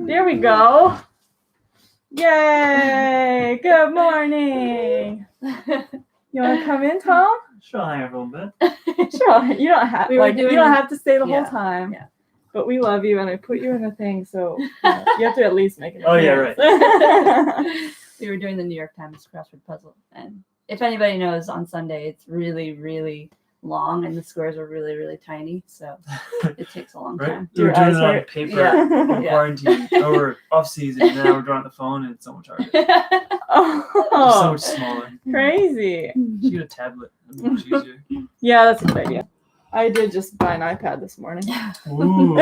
There we go. Yay! Good morning. You want to come in, Tom? Sure, I'll hang out a little bit. Sure. You don't have you don't have to stay the whole time. Yeah. But we love you, and I put you in the thing, so you have to at least make it. Oh yeah, right. We were doing the New York Times crossword puzzle, and if anybody knows, on Sunday it's really, really long, and the squares are really, really tiny, so it takes a long time. We were doing it on paper in Yeah. quarantine. Now we're off season, and now we're drawing the phone, and it's so much harder. It's Oh, so much smaller. crazy. You get a tablet. It'd be much easier. Yeah, that's a good idea. I did just buy an iPad this morning. Ooh.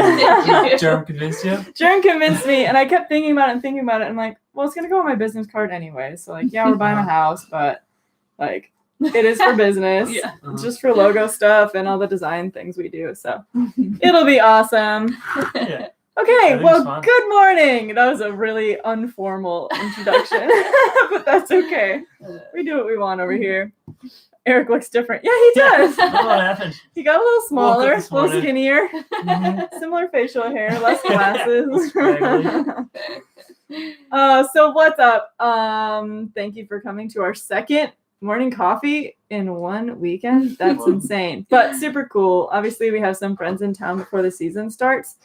Jerem convinced you? Jerem convinced me, and I kept thinking about it. I'm like, well, it's going to go on my business card anyway. So, like, yeah, we're buying a house, but, like, it is for business. Yeah. Just for logo stuff and all the design things we do. So, it'll be awesome. Yeah. Okay, well, fun. good morning. That was a really informal introduction, but that's okay. We do what we want over here. Eric looks different. Yeah, he does. What happened? He got a little smaller, Woke a up this little morning. skinnier, Mhm. similar facial hair, less glasses. Scraggly. So what's up? Thank you for coming to our second morning coffee in one weekend. That's insane, but super cool. Obviously, we have some friends in town before the season starts.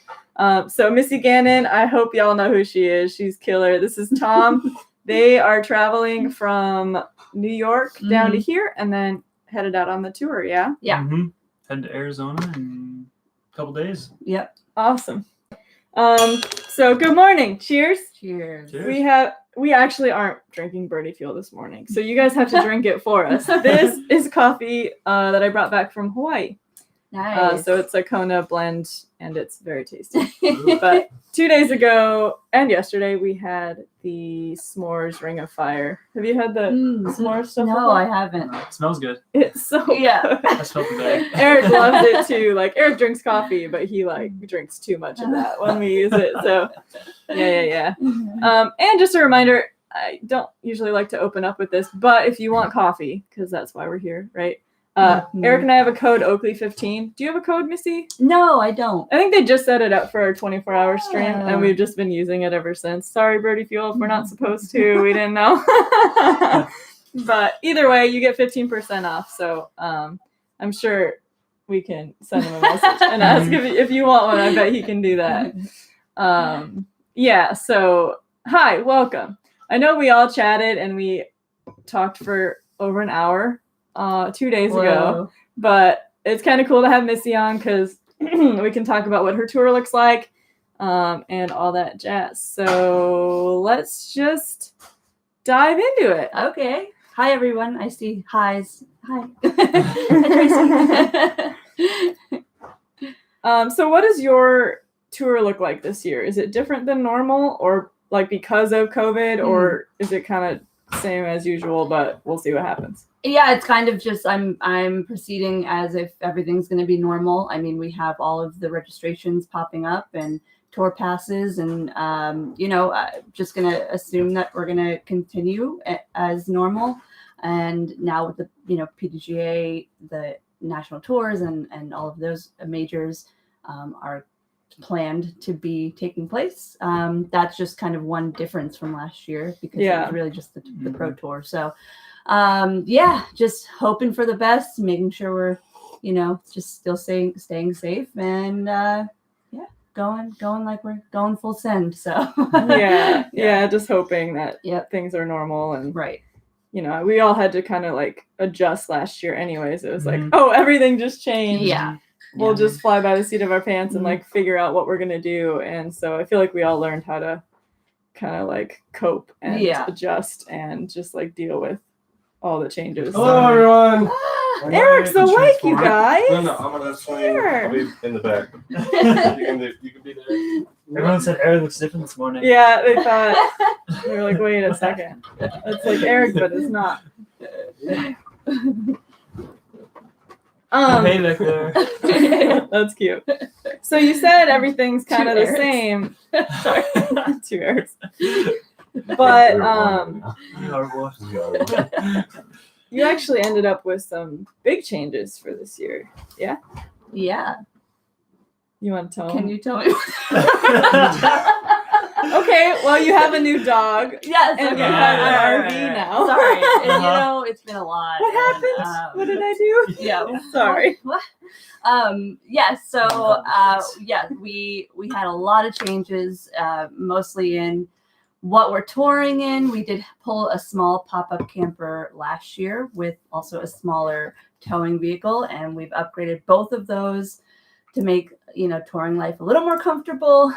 So Missy Gannon, I hope y'all know who she is. She's killer. This is Tom. They are traveling from New York down to here and then headed out on the tour. Yeah. Yeah. Mm-hmm. Head to Arizona in a couple days. Yep. Awesome. So good morning. Cheers. Cheers. Cheers. We actually aren't drinking Birdie Fuel this morning, so you guys have to drink it for us. This is coffee that I brought back from Hawaii. Nice. So it's a Kona blend, and it's very tasty. Ooh. But 2 days ago and yesterday, we had the s'mores Ring of Fire. Have you had the s'mores stuff? No, before? I haven't. It smells good. It's so Yeah. good. I smelled the bag. Eric loves it too. Like, Eric drinks coffee, but he drinks too much of that when we use it. So yeah. And just a reminder, I don't usually like to open up with this, but if you want coffee, because that's why we're here, right? Eric and I have a code Oakley 15. Do you have a code, Missy? No, I don't. I think they just set it up for our 24-hour stream, and we've just been using it ever since. Sorry, Birdie Fuel, if we're not supposed to. We didn't know. But either way, you get 15% off. So I'm sure we can send him a message and ask if you want one. I bet he can do that. Yeah, so hi, welcome. I know we all chatted and we talked for over an hour 2 days ago, but it's kind of cool to have Missy on because we can talk about what her tour looks like and all that jazz. So let's just dive into it. Okay. Hi, everyone. I see highs. Hi. So what does your tour look like this year? Is it different than normal, or like because of COVID, or is it kind of same as usual, but we'll see what happens? Yeah, it's kind of just I'm proceeding as if everything's going to be normal. I mean, we have all of the registrations popping up and tour passes, and just going to assume that we're going to continue as normal. And now with the PDGA, the national tours and all of those majors are planned to be taking place. That's just kind of one difference from last year because it was really just the pro tour. So just hoping for the best, making sure we're just still staying safe, and going like we're going full send. So yeah, just hoping that things are normal. And right, we all had to kind of like adjust last year anyways. It was like, oh, everything just changed. We'll just fly by the seat of our pants and like figure out what we're gonna do. And so I feel like we all learned how to kind of like cope and adjust and just like deal with all the changes. Hello, everyone. Eric's awake, you guys. No, I'm gonna swing. I'll be in the back. You can be there. Everyone said Eric looks different this morning. Yeah, they thought, they were like, wait a second. It's like Eric, but it's not. Hey back there. That's cute. So you said everything's kind of the same. Sorry, 2 Erics. But you actually ended up with some big changes for this year. Yeah. Yeah. You want to tell Can him? you tell me? Okay, well, you have a new dog. Yes. And Okay. you have an RV now. Sorry. And, it's been a lot. What happened? What did I do? Yeah. Sorry. What? Yes. So, we had a lot of changes, mostly in what we're touring in. We did pull a small pop-up camper last year with also a smaller towing vehicle, and we've upgraded both of those to make touring life a little more comfortable.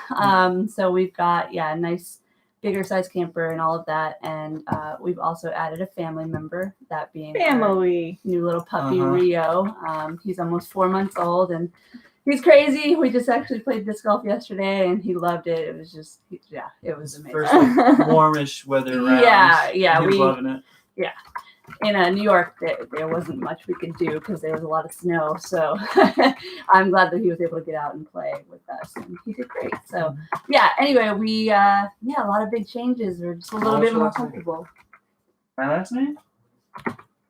So we've got a nice bigger size camper and all of that, and we've also added a family member, that being our Family. new little puppy Rio. He's almost 4 months old and he's crazy. We just actually played disc golf yesterday and he loved it. It was just it was amazing. First like, warmish weather around. Yeah, He was loving it. Yeah. In New York, there wasn't much we could do because there was a lot of snow. So I'm glad that he was able to get out and play with us, and he did great. So anyway, we a lot of big changes. We're just a little bit more comfortable. My last name?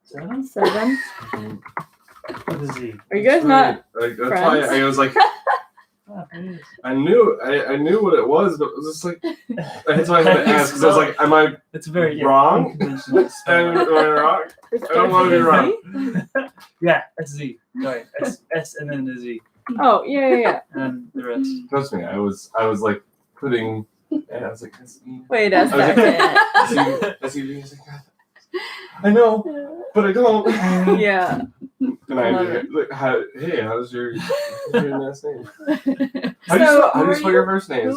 7? 7. What is he? Are you guys not Like, that's friends? why I was like, Oh, it is. I knew what it was, but it was just like, that's why I had to ask, because I was like, am I It's very wrong? unconventional Am spelling. I wrong? I don't want to be wrong. Yeah, S-Z. Sorry, S and then the Z. Oh, yeah. And then the rest. Trust me, I was like putting, I was like, Wait a I was like, second. I know, but I don't. Yeah. And I Love it. like, how's your last name? So, How do you who spell are your first name?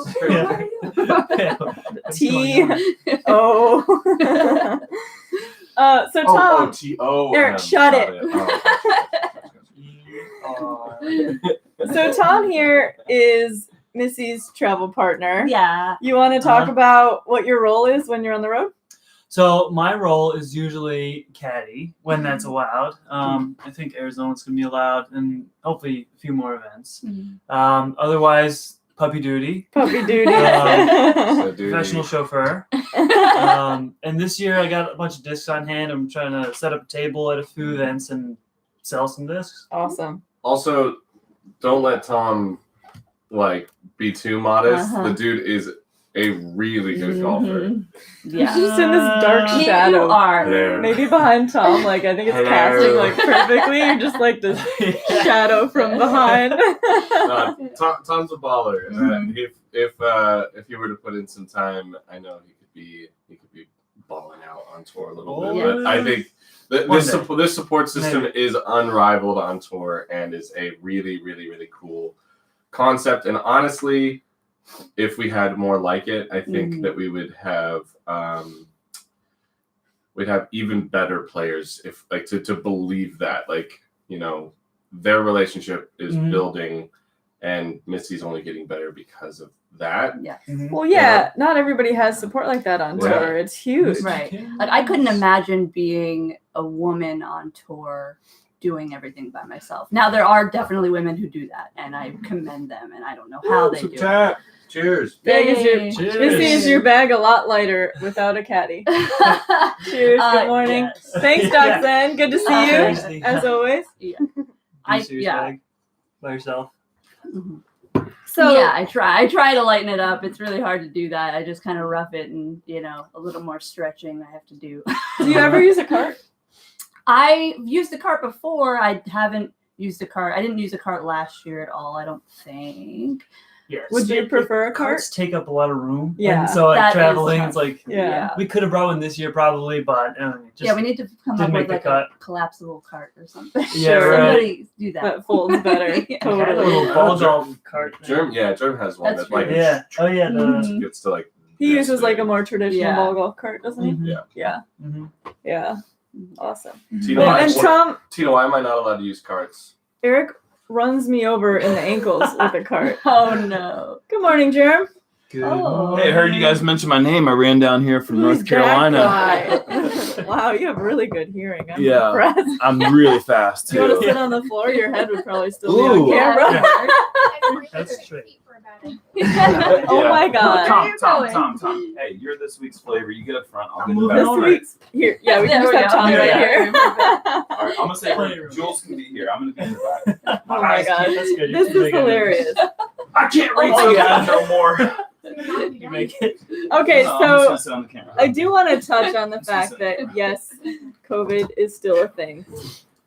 T-O. So Tom. T-O. Eric, shut it. So Tom here is Missy's travel partner. Yeah. You want to talk about what your role is when you're on the road? So my role is usually caddy when that's allowed. I think Arizona's gonna be allowed, and hopefully a few more events. Otherwise, puppy duty, Puppy duty. professional chauffeur. And this year I got a bunch of discs on hand. I'm trying to set up a table at a few events and sell some discs. Awesome. Also, don't let Tom be too modest. The dude is a really good golfer. Yeah. He's just in this dark shadow. You are. Hello. Maybe behind Tom, I think it's casting perfectly. You're just this shadow from behind. Tom's a baller. If you were to put in some time, I know he could be balling out on tour a little bit. But I think this support system is unrivaled on tour and is a really, really, really cool concept. And honestly, if we had more like it, I think that we would have we'd have even better players if to believe that their relationship is building and Missy's only getting better because of that. Yeah. Well, yeah, not everybody has support like that on tour. It's huge. Right. I couldn't imagine being a woman on tour doing everything by myself. Now, there are definitely women who do that, and I commend them, and I don't know how they do it. Cheers. Missy, is your bag a lot lighter without a caddy? Cheers. Good morning. Yes. Thanks, Doxanne. Good to see you, as always. Yeah. Bag by yourself. So I try to lighten it up. It's really hard to do that. I just kind of rough it, and a little more stretching I have to do. do you ever use a cart? I used a cart before. I haven't used a cart. I didn't use a cart last year at all, I don't think. Yes. Would you prefer a cart? Carts take up a lot of room. Yeah. And so That is traveling, tough. it's like Yeah. we could have brought one this year probably, but we need to come up didn't with make the cut. a collapsable cart or something. Yeah, Sure. right. Somebody do that. That folds better. Yeah. I had a Totally. little ball golf cart. Germ has one That's that Yeah. Oh yeah. The, gets to He uses a more traditional Yeah. ball golf cart, doesn't he? Mhm. Yeah. Mhm. Yeah. Awesome. Tino, And Tom, why am I not allowed to use carts? Eric runs me over in the ankles with a cart. Oh no. Good morning, Jerm. Good. Oh. Hey, I heard you guys mention my name. I ran down here from Who's North Carolina. that guy? Wow, you have really good hearing. I'm Yeah. impressed. I'm really fast You want to too. sit on the floor? Your head would probably still Ooh. be on camera. That's true. Oh my God. Tom. Hey, you're this week's flavor. You get up front. I'll get moving the This back. on. week's here. Yeah, we can There just we have go. Tom There right we here. All right, I'm gonna say Jules can be here. I'm gonna be in the back. Oh my God. That's good. This is hilarious. I can't read Oh my God God. no more. You make it. Okay, I'm just so gonna sit on the camera. I do want to touch on the fact that yes, COVID is still a thing.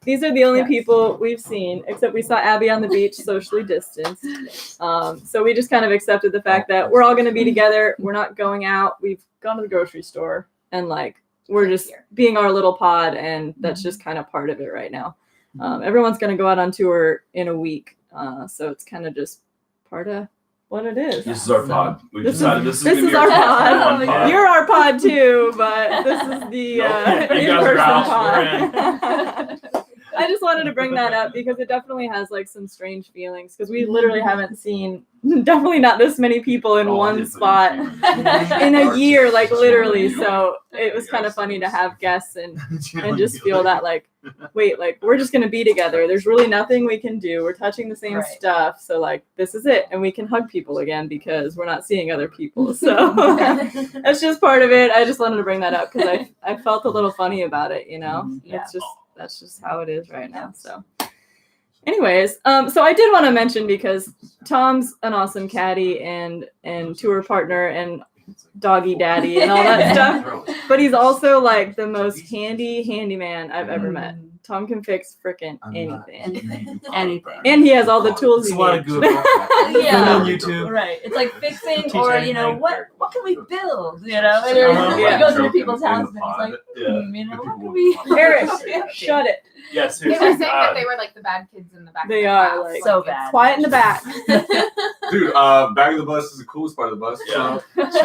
These are the only Yes. people we've seen, except we saw Abby on the beach, socially distanced. So we just kind of accepted the fact that we're all going to be together. We're not going out. We've gone to the grocery store and like we're just being our little pod, and that's just kind of part of it right now. Everyone's going to go out on tour in a week, so it's kind of just part of what it is. This is our pod. We This is- decided this is this gonna is be our top pod. pod. You're our pod too, but this is the Nope. You guys in-person are out. pod. I just wanted to bring that up because it definitely has like some strange feelings because we literally haven't seen definitely not this many people in one spot in a year, like literally. So it was kind of funny to have guests and just feel that like, wait, like we're just gonna be together. There's really nothing we can do. We're touching the same Right. stuff. So like this is it, and we can hug people again because we're not seeing other people. So that's just part of it. I just wanted to bring that up because I felt a little funny about it. You know, Yeah. it's just that's just how it is right now. So. Anyways, so I did want to mention because Tom's an awesome caddy and tour partner and doggy daddy and all that stuff, but he's also like the most handyman I've ever met. Tom can fix frickin' anything. Anything. And he has all the tools It's he a lot of needs. Google. Yeah. on YouTube. Right. It's like fixing Teach or, you know, anything. what can we build? You know, and then Yeah. he goes into people's houses and he's like, Yeah. you know, what can we Eric, shut it. Yes, They were saying that they were like the bad kids in the back. They of the are, class. like, so it's- bad. Quiet in the back. Dude, back of the bus is the coolest part of the bus. Yeah. That's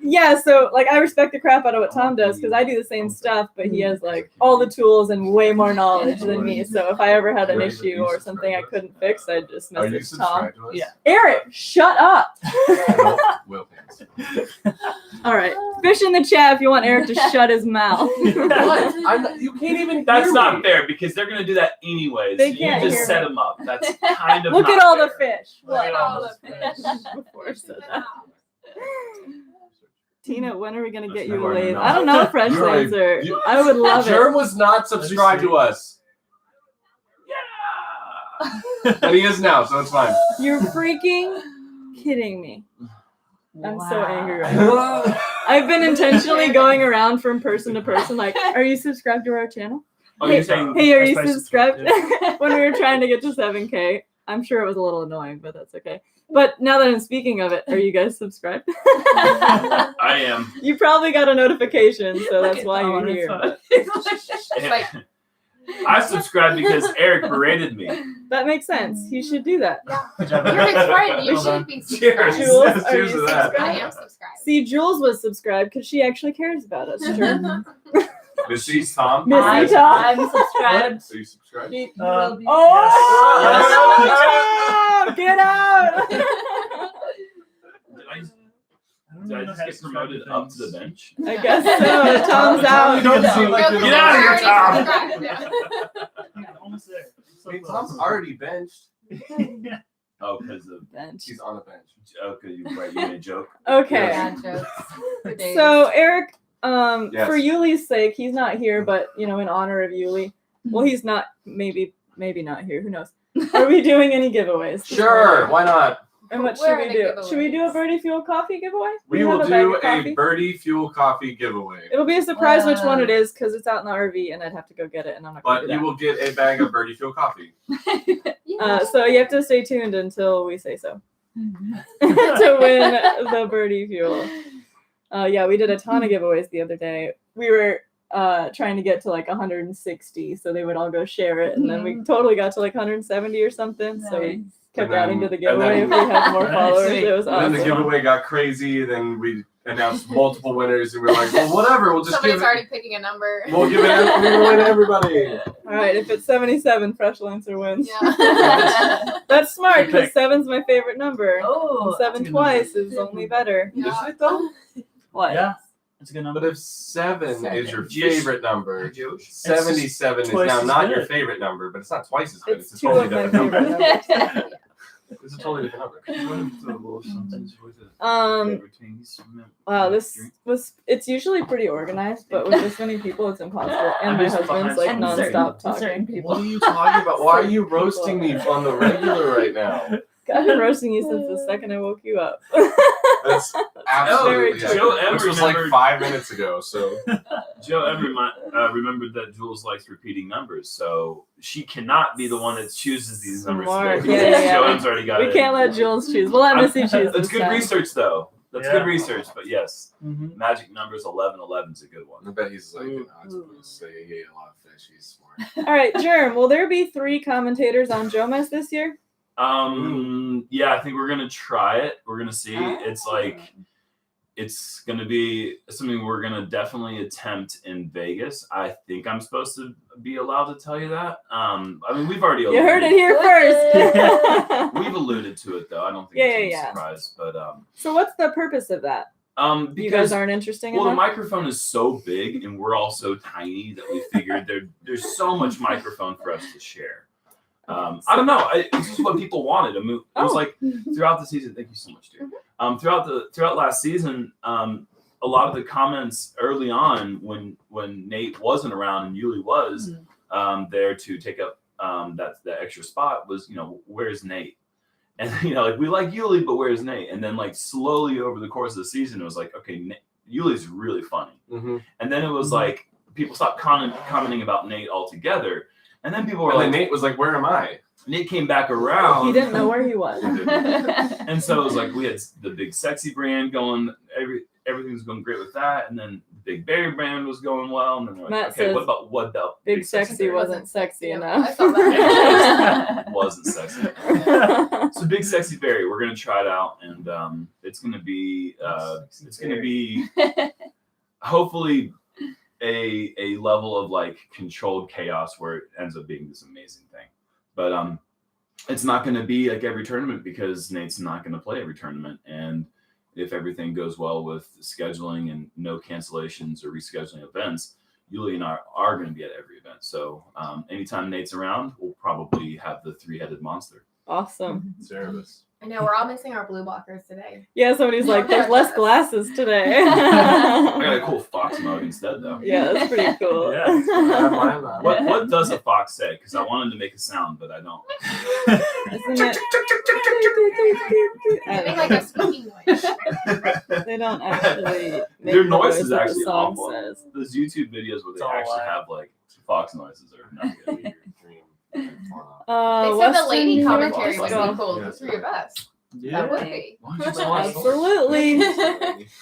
Yeah, so like I respect the crap out of what Tom does because I do the same stuff, but he has like all the tools and way more knowledge than me. So if I ever had an issue or something I couldn't fix, I'd just Are you message Tom. subscribed to us? Yeah. Eric, shut up. Will Pants. All right, fish in the chat if you want Eric to shut his mouth. What? You can't even. That's hear not me. fair because they're gonna do that anyways. They You can't just hear set me. them up. That's kind of Look not at all the fair. fish. Look at all the fish. Before I said that. Tina, when are we gonna get That's you not laid? enough. I don't know, Fresh You're right. Lancer. You- I would love Germ it. was not subscribed to us, Yeah. but he is now, so it's fine. You're freaking kidding me. I'm so Wow. angry right now. I've been intentionally going around from person to person, like, are you subscribed to our channel? Oh, Hey, you're saying Hey, are you That's my subscribed? subscribe, When we were trying to get to 7K, I'm sure it was a little annoying, but that's okay. But now that I'm speaking of it, are you guys subscribed? I am. You probably got a notification, so that's why Tom you're on here. his phone. It's like, I subscribed because Eric berated me. That makes sense. You should do that. Good job. you're his friend. You Hold on. should be Cheers. subscribed. Jules, are Cheers you to that. I subscribed? am subscribed. See, Jules was subscribed because she actually cares about us. Sure. Missy, Tom. Missy, I'm Tom. subscribed. Are you subscribed? You Uh, will be. Oh, Yes. get out! Did I just get promoted up to the bench? I guess so. Tom's out. You don't seem like No, you're Get out of here, already Tom. subscribed, yeah. Almost there. So I mean, close. Tom's already benched. Oh, because of Bench. He's on a bench. okay, you made a joke. Okay. Bad jokes. For days. So Eric, Yes. for Yuli's sake, he's not here, but in honor of Yuli. Well, he's not. Maybe not here. Who knows? Are we doing any giveaways? Sure, why not? And what We're should we in a do? giveaway. Should we do a Birdie Fuel coffee giveaway? We will have bag do of coffee. a Birdie Fuel coffee giveaway. It'll be a surprise which one it is because it's out in the RV and I'd have to go get it and I'm not But gonna you do will get a bag of Birdie Fuel coffee. that. So you have to stay tuned until we say so to win the Birdie Fuel. Yeah, we did a ton of giveaways the other day. We were trying to get to like 160 so they would all go share it and then we totally got to like 170 or something. So we kept And then- adding to the and giveaway then- if we had more Nice. followers. It was And then the awesome. giveaway got crazy, and then we announced multiple winners, and we're like, well, whatever, we'll just Somebody's give it. already picking a number. We'll give it. We'll away to everybody. All right, if it's 77, Fresh Lancer wins. Yeah. That's smart Good because pick. 7's my favorite number. Oh, Seven that's a good twice is only better. Is it though? What? Yeah, that's a good But number. if 7 is your Yes. favorite number, Josh. 77 is twice now as not good. your favorite number, but it's not twice as good. It's It's a two totally of my different favorite number. numbers. It's a totally different number. Wow, it's usually pretty organized, but with this many people, it's impossible. And my husband's like And nonstop certain talking. people. What are you talking about? Why are you roasting me on the regular right now? I've been roasting you since the second I woke you up. That's absolutely Very Joe accurate, which was like remembered- 5 minutes ago. So Joe remembered that Jules likes repeating numbers, so she cannot be the one that chooses these numbers Smart. today. Yeah, yeah. Joe M's already got We it. can't let Jules choose. We'll let Missy choose. That's this good time. research, though. That's Yeah. good research, but yes, Mhm. magic numbers 11 is a good one. I bet he's like, Ooh. I was going to say he ate a lot of fish. He's smart. All right, Germ, will there be 3 commentators on Jomas this year? Yeah, I think we're gonna try it. We're gonna see. It's like it's gonna be something we're gonna definitely attempt in Vegas. I think I'm supposed to be allowed to tell you that. I mean, we've already You heard it here first. We've alluded to it though. I don't think Yeah, it's yeah, a surprise, but So what's the purpose of that? You guys because aren't interesting well, the enough? microphone is so big and we're all so tiny that we figured there's so much microphone for us to share. I don't know. It's just what people wanted. I mean, it was like throughout the season. Thank you so much, dude. Throughout last season, a lot of the comments early on when Nate wasn't around and Yuli was there to take up that extra spot was, where's Nate? And like we like Yuli, but where's Nate? And then like slowly over the course of the season, it was like, okay, Yuli's really funny. Mm-hmm. And then it was like people stopped commenting about Nate altogether. And then people were And like, then Nate was like, "Where am I?" Nate came back around. He didn't know where he was. And so it was like we had the big sexy brand going. Everything was going great with that. And then the big Berry brand was going well. And then we're like, Matt okay, says what about Big Sexy Berry? wasn't sexy Yeah, enough. I saw that. Wasn't sexy. So Big Sexy Berry, we're gonna try it out, and it's gonna be hopefully a level of like controlled chaos where it ends up being this amazing thing. But it's not going to be like every tournament because Nate's not going to play every tournament. And if everything goes well with scheduling and no cancellations or rescheduling events, Yuli and I are going to be at every event. So anytime Nate's around, we'll probably have the 3-headed monster. Awesome. Cerebus. I know, we're all missing our blue blockers today. Yeah, somebody's like, there's less glasses today. I got a cool fox mug instead, though. Yeah, that's pretty cool. Yeah. What does a fox say? Because I wanted to make a sound, but I don't. Isn't it? They make like a squeaking noise. They don't actually make Their the noise is that the actually song awful. says. Those YouTube videos where It's they all actually live. have like fox noises are not good. They said the lady Western commentary Europe, would let's be go. cool, Yeah, the 3 of us. Yeah. That would be. Why don't you just watch Absolutely.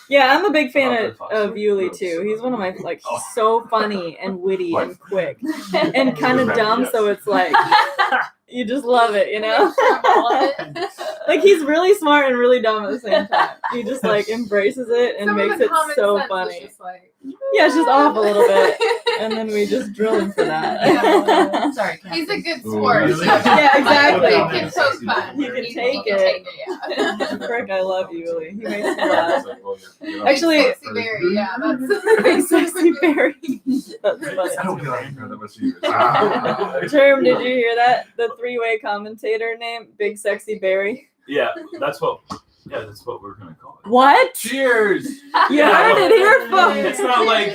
Yeah, I'm a big fan of Yuli too. He's one of my he's so funny and witty and quick and kind of dumb. So it's like you just love it, Like he's really smart and really dumb at the same time. He just like embraces it and Some of makes the it common so sense is funny. just like, Yeah, it's just off a little bit, and then we just drill him for that. Sorry, he's a good Ooh, sport. really? Yeah, exactly. He can poke fun. He can He take can it. yeah. Frick, I love Yuli. He makes me laugh. Actually, Actually- Sexy Berry, yeah, that's Big Sexy Berry. That's I funny. don't feel like that much either. Term, did you hear that? The 3-way commentator name, Big Sexy Berry. Yeah, that's what we're gonna call it. What? Cheers! You heard it here, folks. It's not like.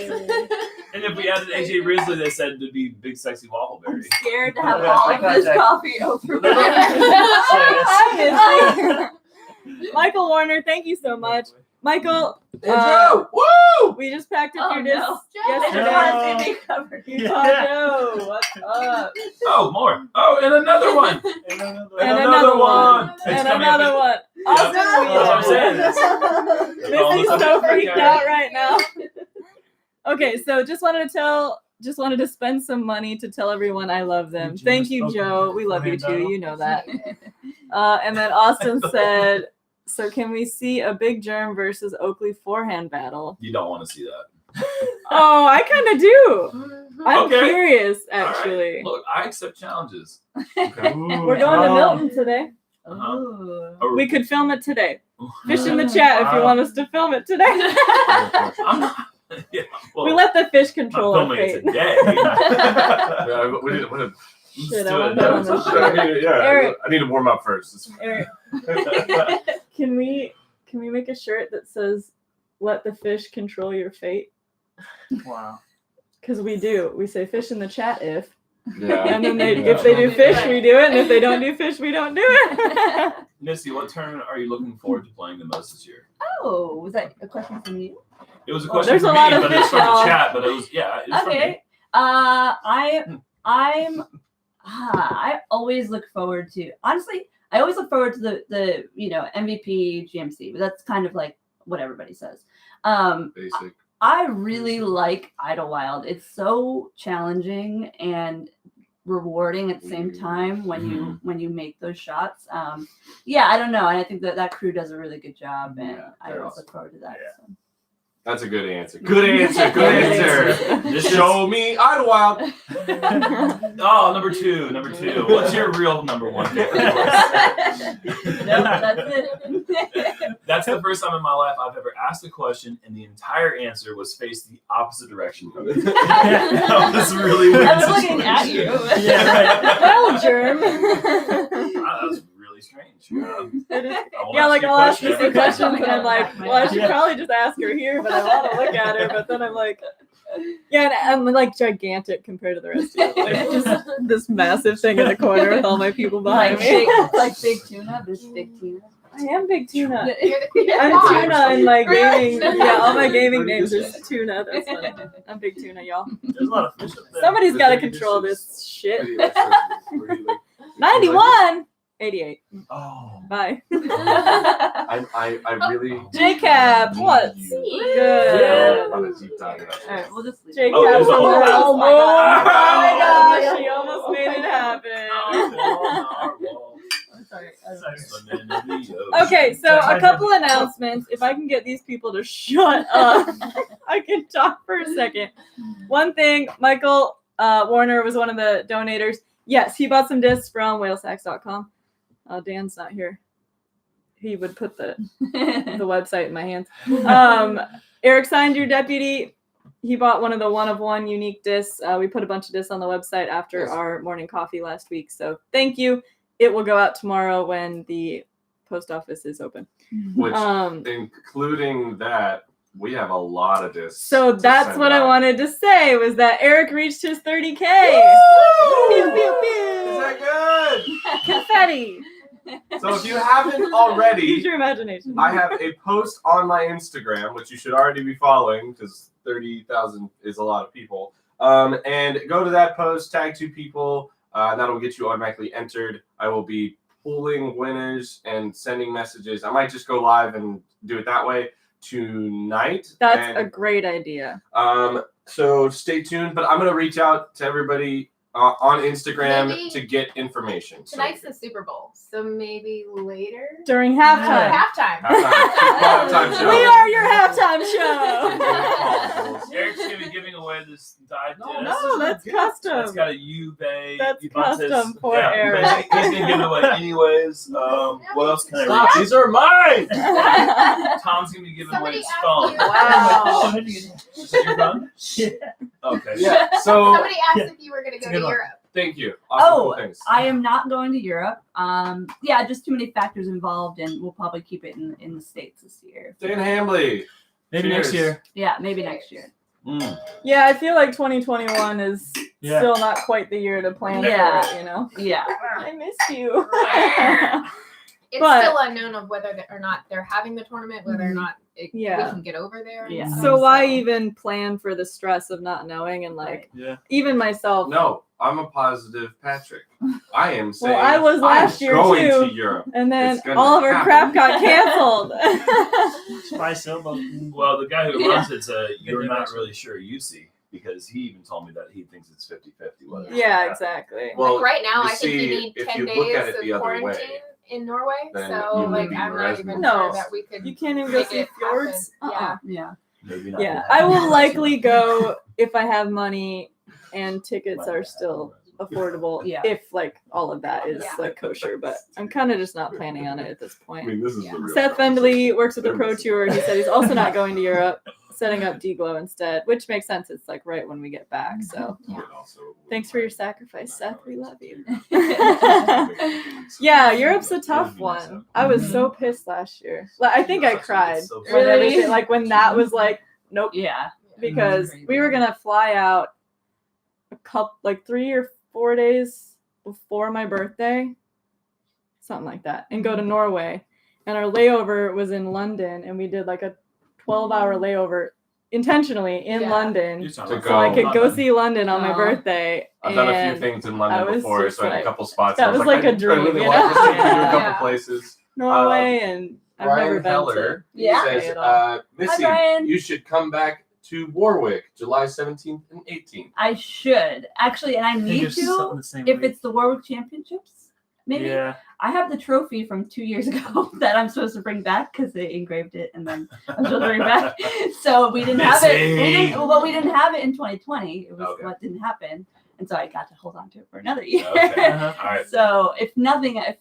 And if we added AJ Risley, they said it'd be Big Sexy I'm Waffleberry. scared to have Yeah, all I of got this that. coffee over. Hi, Missy. Michael Warner, thank you so much. Michael, Joe! Woo! we just packed up Oh, your disc no. yesterday. No. You talked Joe. What's up? Oh, more. Oh, and another one. And another And another one. It's And coming another up. one. Yep, Awesome. that's what I'm saying. Missy's so freaked out right now. Okay, so just wanted to spend some money to tell everyone I love them. Thank you, Joe. We love you too. You know that. And then Austin said, so can we see a Big Germ versus Oakley forehand battle? You don't want to see that. Oh, I kind of do. I'm Okay. curious, All right. actually. Look, I accept challenges. We're going to Milton today. Uh-huh. Ooh. Or- We could film it today. Fish in the chat if you want us to film it today. I'm not. Yeah, well, We let the fish I'm control not our filming it fate. today. Yeah, what did Shit, do I want it. that on the shirt. Eric. I need to warm up first. Eric, can we make a shirt that says "Let the fish control your fate"? Wow. Because we do. We say fish in the chat if. Yeah. And then if they do fish, we do it. And if they don't do fish, we don't do it. Missy, what tournament are you looking forward to playing the most this year? Oh, was that a question from you? It was a Well, question there's for a me, lot of but it's fish, from the y'all. chat. But it was it's from me. Okay. I always look forward to, honestly, I always look forward to the MVP GMC, but that's kind of like what everybody says. Basic. I really like Idlewild. It's so challenging and rewarding at the same time when you make those shots. Yeah, I don't know, and I think that crew does a really good job, and I always look forward to that. Yeah. So. That's a good answer. Good answer. Good answer. This Show me Idlewild. Oh, number two. What's your real number one favorite course? No, that's it. That's the first time in my life I've ever asked a question and the entire answer was faced the opposite direction from it. That was really weird. I was looking at you. Yeah, right. Well, germ. Wow, that was really strange. Yeah, like I'll ask you some questions, and I'm like, well, I should probably just ask her here, but I want to look at her. But then I'm like, yeah, and I'm like gigantic compared to the rest of you. Like just this massive thing in the corner with all my people behind me. Like big tuna, this big tuna. I am big tuna. You're I'm boss. tuna in my Really? gaming. Yeah, all my gaming names are tuna. That's funny. I'm big tuna, y'all. There's a lot of fish up there. Somebody's got to control this shit. 91, 88. Oh. Bye. I really. JCab, what? Good. On a deep dive in that. All right, we'll just leave. JCab. Oh, there's a whole house. Oh my gosh, Oh. she almost made it happen. I'm sorry. Okay, so a couple announcements. If I can get these people to shut up, I can talk for a second. One thing, Michael Warner was one of the donators. Yes, he bought some discs from whalesax.com. Dan's not here. He would put the website in my hands. Eric signed your deputy. He bought one of the one-of-one unique discs. We put a bunch of discs on the website after our morning coffee last week. So thank you. It will go out tomorrow when the post office is open. Which, including that, we have a lot of discs. So that's what I wanted to say was that Eric reached his 30K. Pew, pew, pew. Is that good? Confetti. So if you haven't already, Use your imagination. I have a post on my Instagram, which you should already be following because 30,000 is a lot of people. And go to that post, tag 2 people. That'll get you automatically entered. I will be pulling winners and sending messages. I might just go live and do it that way tonight. That's a great idea. So stay tuned. But I'm going to reach out to everybody on Instagram Maybe to get information. Tonight's the Super Bowl, so maybe later. During halftime. Halftime. Halftime show. We are your halftime show. Eric's going to be giving away this dyed disc. No, that's custom. It's got a U-Bay. That's custom for Eric. He's going to give it away anyways. What else can I Stop, read? these are mine! Tom's going to be giving away Somebody his asked phone. you. Wow. Is that your phone? Yeah. Okay. Yeah. So Somebody asked if you were going to go to Good one. Europe. thank you. Awesome, cool things. I am not going to Europe. Yeah, just too many factors involved, and we'll probably keep it in the States this year. Dan Hamley. Maybe next Cheers. year. Yeah, maybe next year. Yeah, I feel like 2021 is Yeah. still not quite the year to plan Yeah. for it, you know? Yeah. I miss you. It's But- still unknown of whether or not they're having the tournament, whether or not we Yeah. can get over there. Yeah. So why even plan for the stress of not knowing and like Yeah. even myself. No, I'm a positive Patrick. I am saying. I was last year, going too. to Europe. And then It's gonna all of our happen. crap got canceled. Spice Silva. Well, the guy who runs it's you're do not next really sure you see because he even told me that he thinks it's 50-50. whether it's Yeah, gonna happen. exactly. Well, like right now, you I think you see, need if 10 you look at days it the of other way, quarantine in Norway. then So you like would be I'm not resident. even No. sure that we could. You can't even go make see it fjords. happen. Yeah. Maybe not. Yeah, I will likely go if I have money and tickets are still affordable. Yeah. If like all of that is Yeah. like kosher, but I'm kind of just not planning on it at this I point. mean, this is Yeah. the real Seth conversation. Fendley works with the Pro Tour. He said he's also not going to Europe. setting up D-Glow instead, which makes sense. It's like right when we get back. So thanks for your sacrifice, Seth. We love you. Yeah, Europe's a tough one. I was so pissed last year. Like, I think I cried when everything, like when that was like, nope. Yeah. Because we were gonna fly out like 3 or 4 days before my birthday, something like that, and go to Norway. And our layover was in London, and we did like a 12-hour layover intentionally in London so I could go see London on my birthday. I've done a few things in London before, so I had a couple spots. That was like a dream. I really like to do a couple places. Norway and I've Brian never been Heller to says, Missy, Brian. you should come back to Warwick, July 17th and 18th. I should actually, and I need to if it's the Warwick Championships. Maybe. Yeah. I have the trophy from 2 years ago that I'm supposed to bring back because they engraved it, and then I'm supposed to bring it back. So we didn't have it. We didn't have it in 2020. It was what didn't happen, and so I got to hold on to it for another year. Okay. All right. So if nothing else,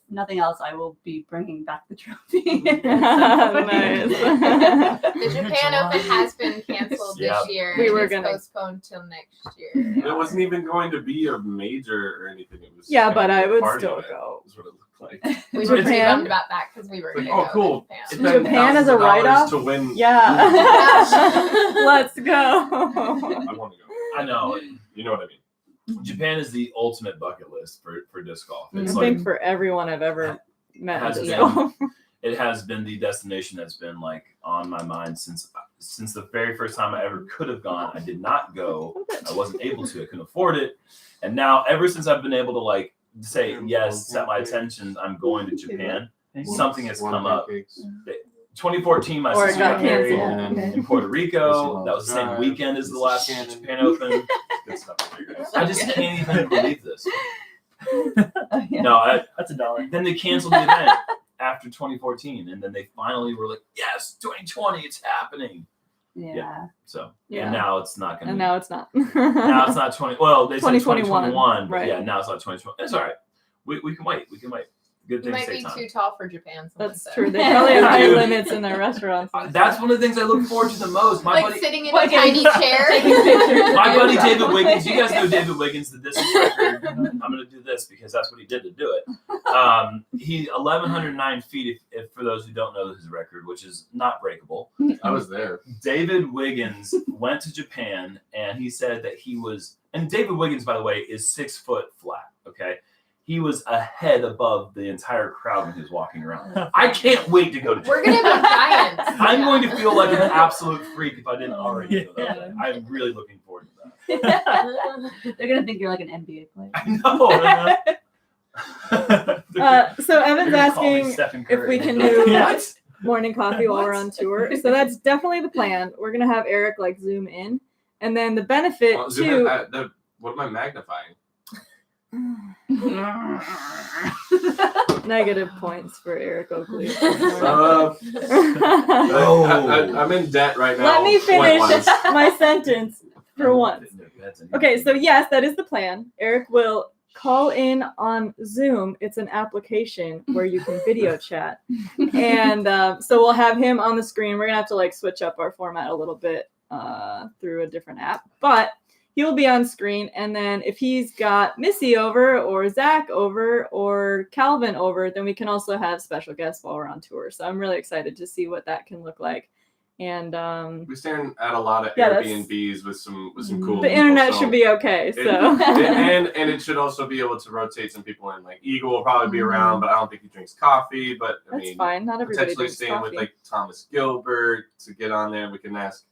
I will be bringing back the trophy. Nice. The Japan Open has been canceled this year. We were and gonna postponed till next year. It wasn't even going to be a major or anything. It was but I would party still event. go. That's what it looked like. We were pretty Japan? bummed about that because we were going to Oh, go cool. to It's Japan. been Japan as a $1,000 write-off? to win. Yeah. Let's go. I want to go. I know. You know what I mean. Japan is the ultimate bucket list for disc golf. I It's think for everyone I've ever met in has disc been- golf. it has been the destination that's been like on my mind since the very first time I ever could have gone. I did not go. I wasn't able to. I couldn't afford it. And now ever since I've been able to like say yes, set my attention, I'm going to Japan. Something has come up. 2014, my Or it sister got got married canceled. in Puerto Rico. That was the same weekend as the last Japan Open. Good stuff. I just can't even believe this. Yeah. No, That's $1. then they canceled the event after 2014, and then they finally were like, "Yes, 2020, it's happening." Yeah. So Yeah. and now it's not going to. And now it's not. Now it's not 20. Well, they said 2021, 2021, but right. yeah, now it's not 2020. It's all right. We can wait. We can wait. Good You thing to might say be time. too tall for Japan. someone That's said. true. They probably have height limits in their restaurants. That's one of the things I look forward to the most. My like buddy, sitting in Like a tiny chair. my buddy David Wiggins. You guys know David Wiggins, the distance record. I'm going to do this because that's what he did to do it. He 1,109 feet. If for those who don't know his record, which is not breakable. I was there. David Wiggins went to Japan, and he said that he was. And David Wiggins, by the way, is 6 foot flat. Okay. He was a head above the entire crowd when he was walking around. I can't wait to go to Japan. We're gonna be giants. I'm going to feel like an absolute freak if I didn't already feel that way. I'm really looking forward to that. They're gonna think you're like an NBA player. I know. So Evan's asking if we can do What? morning coffee while we're on tour. So that's definitely the plan. We're gonna have Eric like zoom in, and then the benefit Zoom too. in, what am I magnifying? Negative points for Eric Oakley. I'm in debt right now. Let me finish point-wise. my sentence for once. Okay, so yes, that is the plan. Eric will call in on Zoom. It's an application where you can video chat. And so we'll have him on the screen. We're going to have to like switch up our format a little bit through a different app. But he'll be on screen. And then if he's got Missy over or Zach over or Calvin over, then we can also have special guests while we're on tour. So I'm really excited to see what that can look like. And we're staring at a lot of yeah, Airbnbs with some cool. The internet should be okay. So and it should also be able to rotate some people in. Like Eagle will probably be around, but I don't think he drinks coffee. But I that's mean, fine. Not everybody potentially drinks staying coffee. with like Thomas Gilbert to get on there. We can ask.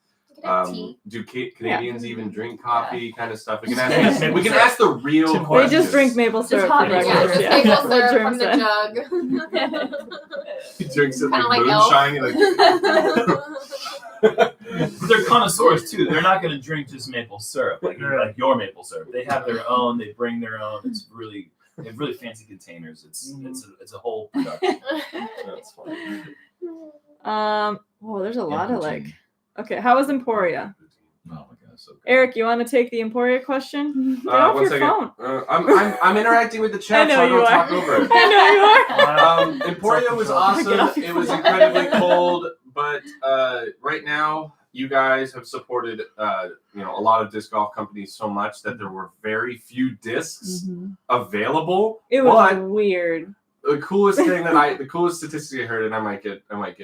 Do Canadians even drink coffee? Kind of stuff. We can ask. We can ask the real They questions. just drink maple syrup for hot breakfast. Yeah, Yeah. just maple syrup What from the Germ said. jug. He drinks it Kinda like like moonshine. But they're connoisseurs too. They're not going to drink just maple syrup like your maple syrup. They have their own. They bring their own. They have really fancy containers. It's a whole production. That's funny. Well, there's a lot of like. Okay, how was Emporia? Oh my god, so good. Eric, you want to take the Emporia question? Get off One your second. phone. I'm interacting with the chat, I know so I you don't are. talk over it. I know you are. Emporia was Get awesome. off your It was phone. incredibly cold, but right now you guys have supported a lot of disc golf companies so much that there were very few discs available. It was But weird. the coolest statistic I heard, and I might get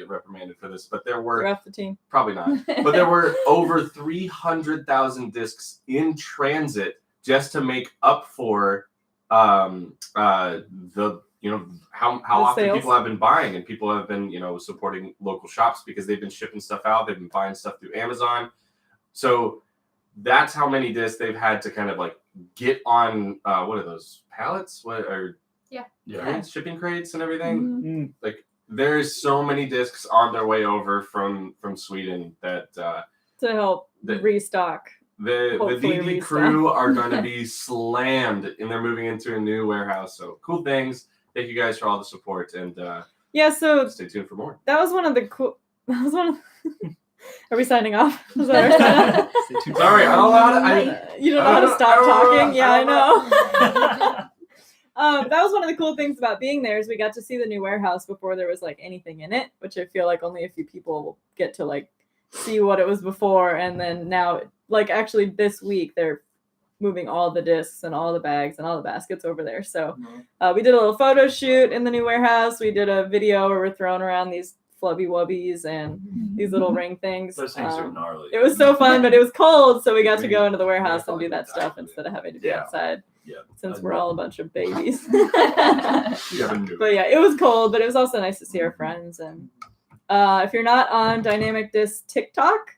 reprimanded for this, but there were You're off the team. probably not, but there were over 300,000 discs in transit just to make up for how often sales. people have been buying, and people have been supporting local shops because they've been shipping stuff out. They've been buying stuff through Amazon, so that's how many discs they've had to kind of like get on. What are those pallets? Crates, shipping crates and everything. Like there's so many discs on their way over from Sweden that To help restock. the Hopefully DD restock. crew are going to be slammed, and they're moving into a new warehouse. So cool things. Thank you guys for all the support, and Yeah, so stay tuned for more. that was one of the cool. That was one of. Are we signing off? Is that our sign off? Sorry, I don't know how to. You don't know how to stop talking? Yeah, I know. know. That was one of the cool things about being there is we got to see the new warehouse before there was like anything in it, which I feel like only a few people get to like see what it was before. And then now, like actually this week, they're moving all the discs and all the bags and all the baskets over there. So we did a little photo shoot in the new warehouse. We did a video where we're throwing around these flubby wubbies and these little ring things. Those things are gnarly. It was so fun, but it was cold, so we got to go into the warehouse and do that stuff instead of having to be outside. Yeah. Since we're all a bunch of babies. You But yeah, it was cold, but it was also nice to see our friends. And if you're not on Dynamic Disc TikTok,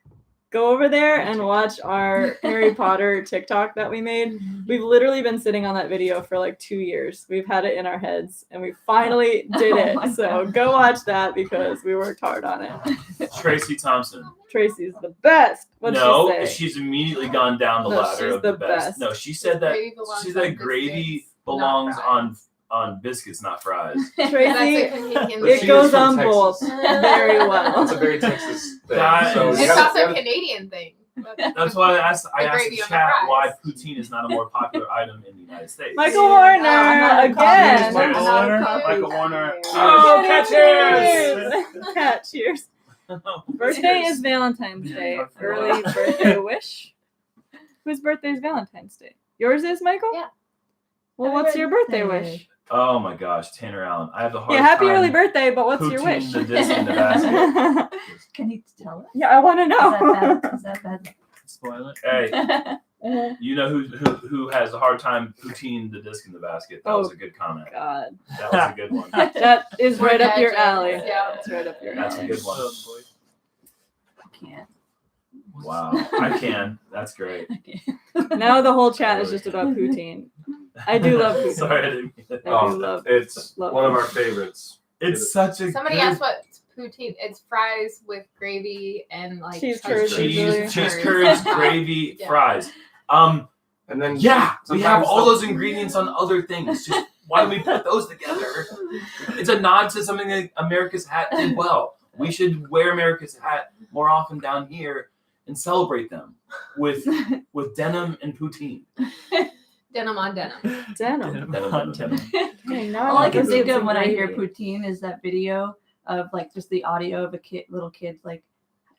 go over there and watch our Harry Potter TikTok that we made. We've literally been sitting on that video for like 2 years. We've had it in our heads, and we finally did it. So go watch that because we worked hard on it. Tracy Thompson. Tracy's the best. What'd she say? She's immediately gone down the ladder she's of the the best. best. No, she said that Gravy belongs she on said gravy biscuits, belongs not on biscuits, not fries. Tracy, That's a Canadian it She goes is from on both Texas. very well. That's a very Texas thing. That So is- you It's gotta- also a gotta- Canadian thing. That's why I asked The the gravy on the chat why fries. poutine is not a more popular item in the United States. Michael Warner again. Michael Warner. Cheers. Michael Warner. Oh, catches! Cat, cheers. Birthday is Valentine's Day. Early birthday wish. Whose birthday is Valentine's Day? Yours is, Michael? Yeah. Well, what's your birthday wish? Oh my gosh, Tanner Allen. I have the hardest Yeah, happy time early birthday, but what's your poutine wish? the disc in the basket. Can you tell us? Yeah, I want to know. Is that bad? Spoil it. Hey, you know who has a hard time poutine the disc in the basket? That was a good comment. God. That was a good one. That is right up your alley. Yeah. It's right up your That's a alley. good one. Oh, boy. I can't. Wow, I can. That's great. Now the whole chat is just about poutine. I do love poutine. Sorry, I didn't mean that. I do love It's love one of it. our favorites. It's such a Somebody good asked what poutine. It's fries with gravy and like Cheese curds, usually. cheese curds, gravy, Yeah. fries. And then Yeah, we have sometimes all the- those ingredients on other things. Just why don't we put those together? It's a nod to something that America's Hat did well. We should wear America's Hat more often down here and celebrate them with denim and poutine. denim on denim. Denim. Denim on denim. Okay, now All I want can to think get of some when I hear gravy. poutine is that video of like just the audio of a little kid like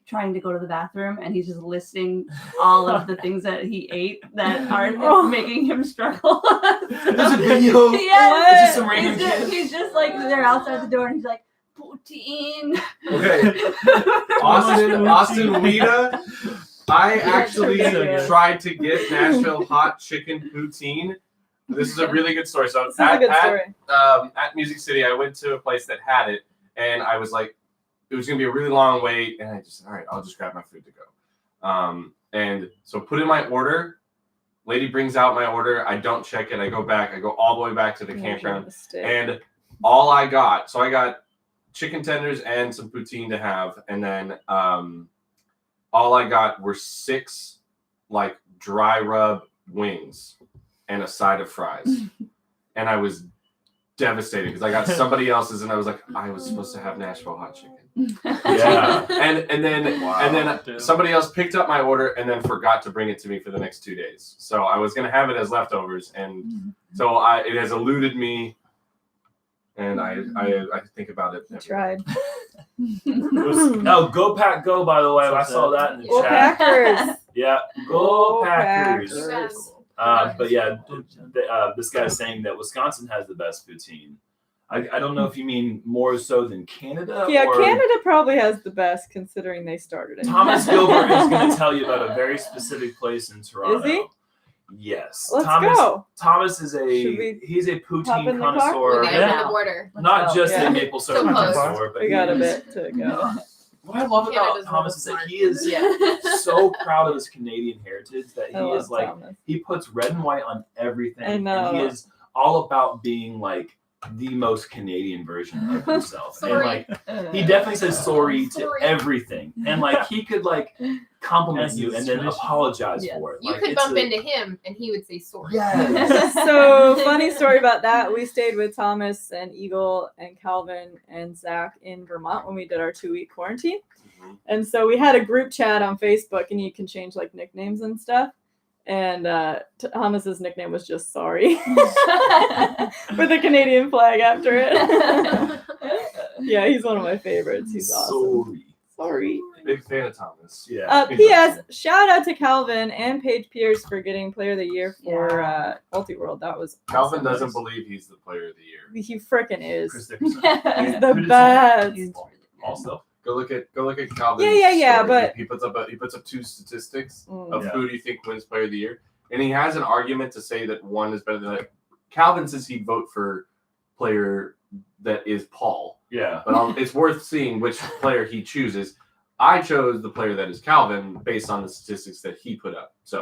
trying to go to the bathroom, and he's just listing all of the things that he ate that are making him struggle. There's a video. Yeah, It's just some random kid. he's just like they're outside the door, and he's like poutine. Okay, Austin Weta. I actually Yeah. tried to get Nashville hot chicken poutine. This is a really good story. So This is a good story. at Music City, I went to a place that had it, and I was like, it was gonna be a really long wait, and I just, all right, I'll just grab my food to go. And so put in my order. Lady brings out my order. I don't check it. I go back. I go all the way back to the campground, and all I got. So I got chicken tenders and some poutine to have, and then all I got were 6 like dry rub wings and a side of fries, and I was devastated because I got somebody else's, and I was like, I was supposed to have Nashville hot chicken. Yeah. And then somebody else picked up my order and then forgot to bring it to me for the next 2 days. So I was gonna have it as leftovers, and so it has eluded me, and I think about it. I tried. Go Pack Go, by the way. So I saw sad. that in the Go chat. Packers. Yeah, go Go Packers. Packers. But yeah, this guy's saying that Wisconsin has the best poutine. I don't know if you mean more so than Canada. Yeah, or Canada probably has the best considering they started it. Thomas Gilbert is going to tell you about a very specific place in Toronto. Is he? Yes. Let's Thomas, go. Thomas is Should we he's a hop poutine in the car? connoisseur. We gotta Yeah. go to the border. Not Let's just go. a Yeah. maple syrup So close. connoisseur, but We got a he is- bit to go. What I love about Canada's Thomas is really that he is Yeah. so proud of his Canadian heritage that he I is love like Thomas. he puts red and white on everything. I know. And he is all about being like the most Canadian version of himself. Sorry. And like he definitely says sorry to Sorry. everything. And like he could like compliment That's you his and then tradition. apologize Yes. for it. You Like, could it's bump a- into him and he would say sorry. Yes. So funny story about that. We stayed with Thomas and Eagle and Calvin and Zach in Vermont when we did our 2-week quarantine. And so we had a group chat on Facebook and you can change like nicknames and stuff. And Thomas's nickname was just sorry with a Canadian flag after it. Yeah, he's one of my favorites. He's awesome. Sorry. Big fan of Thomas. Yeah. P.S. Shout out to Calvin and Paige Pierce for getting Player of the Year for Multi-World. That was Calvin awesome. doesn't believe he's the player of the year. He frickin' is. Chris Dickerson. He's the Who did best. Also. Go look at Calvin. Yeah, but- he puts up 2 statistics Mm. of Yeah. who do you think wins player of the year, and he has an argument to say that one is better than that. Calvin says he'd vote for player that is Paul, Yeah. but it's worth seeing which player he chooses. I chose the player that is Calvin based on the statistics that he put up. So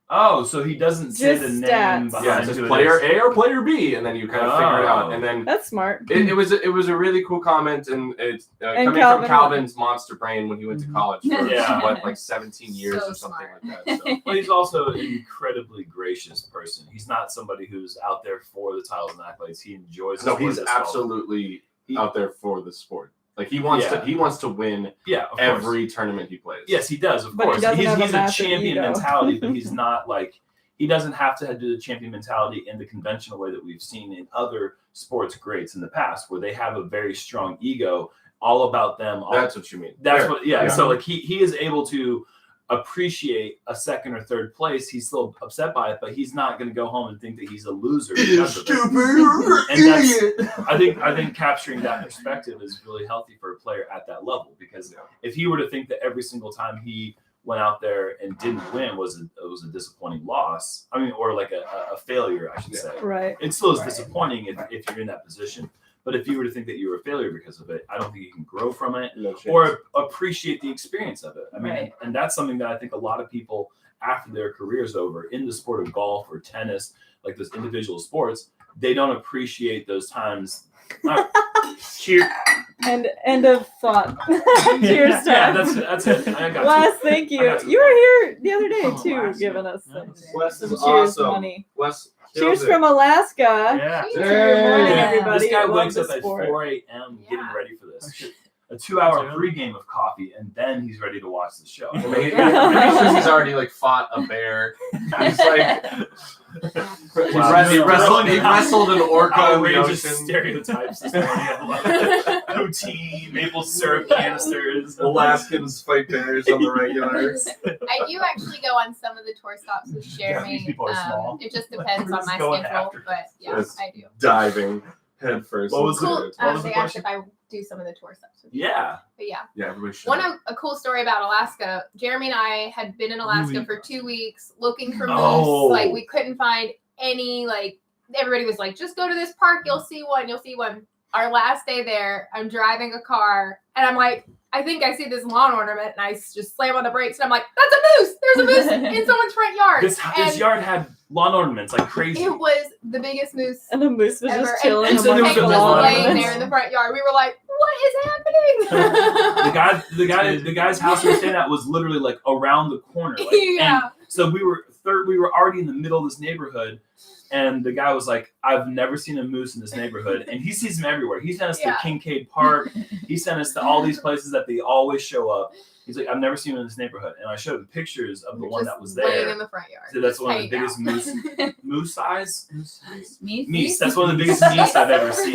Oh, so he doesn't say Just the stats. name behind yeah, it's just who it player is. A or player B, and then you kind of figure it out. Oh. And then That's smart. it was a really cool comment, and it's And coming Calvin- from Calvin's monster brain when he went to college for Yeah. like 17 years So or something smart. like that. So. Well, he's also an incredibly gracious person. He's not somebody who's out there for the titles and accolades. He enjoys the No, sport he's as well. absolutely He- out there for the sport. Like he wants to win Yeah, of course. every tournament he plays. Yes, he does, of But he course. doesn't have a He's a massive champion ego. mentality, but he's not like he doesn't have to do the champion mentality in the conventional way that we've seen in other sports greats in the past, where they have a very strong ego, all about them. That's what you mean. That's Fair. what, yeah. Yeah. So like he is able to appreciate a second or third place. He's still upset by it, but he's not going to go home and think that he's a loser. because of it. And that's, I think capturing that perspective is really healthy for a player at that level, because if he were to think that every single time he went out there and didn't win was a disappointing loss, I mean, or like a failure, I should say. Right. It still is disappointing if you're in that position. But if you were to think that you were a failure because of it, I don't think you can grow from it No chance. or appreciate the experience of it. I mean, Right. and that's something that I think a lot of people after their career's over in the sport of golf or tennis, like those individual sports, they don't appreciate those times. Cheers. And end of thought. Cheers, Tom. Yeah, that's it. I got Wes, thank you. I got You were here the other day Oh, too, Alaska. giving us some, Wes some is cheers awesome. money. Wes Cheers kills it. from Alaska. Yeah. Good morning, Yeah. everybody. This guy I love wakes the up at sport. 4 a.m. getting Yeah. ready for this. A 2-hour pregame of coffee, and then he's ready to watch the show. And maybe he's already like fought a bear. He's like he wrestled an orca in the Outrageous ocean. stereotypes this morning. I love it. Poutine, maple syrup canisters. Alaskans fight bears on the regular. I do actually go on some of the tour stops with Jeremy. these people are small. It just depends on my Going schedule, after but yeah, Yes. I do. Diving head first. What was Cool. it? What was the They asked question? if I do some of the tour stops with you. Yeah. But yeah. Yeah, everybody should. A cool story about Alaska. Jeremy and I had been in Alaska for 2 weeks looking for moose. Oh. Like we couldn't find any. Like everybody was like, just go to this park, you'll see one. You'll see one. Our last day there, I'm driving a car and I'm like, I think I see this lawn ornament, and I just slam on the brakes and I'm like, that's a moose. There's a moose in someone's front yard. This And yard had lawn ornaments like crazy. it was the biggest moose And the moose was ever. just chilling and so there amongst was the a lawn lawn laying ornaments. there in the front yard. We were like, what is happening? the guy's house we were staying at was literally like around the corner. Like, Yeah. And so we were already in the middle of this neighborhood, And the guy was like, I've never seen a moose in this neighborhood. And he sees them everywhere. He sent us to Kincaid Park. He sent us to all these places that they always show up. He's like, I've never seen him in this neighborhood. And I showed the pictures of the one that was there. Laying in the front yard. So that's one of the biggest Hanging moose size. Meese? That's one of the biggest meese I've ever seen.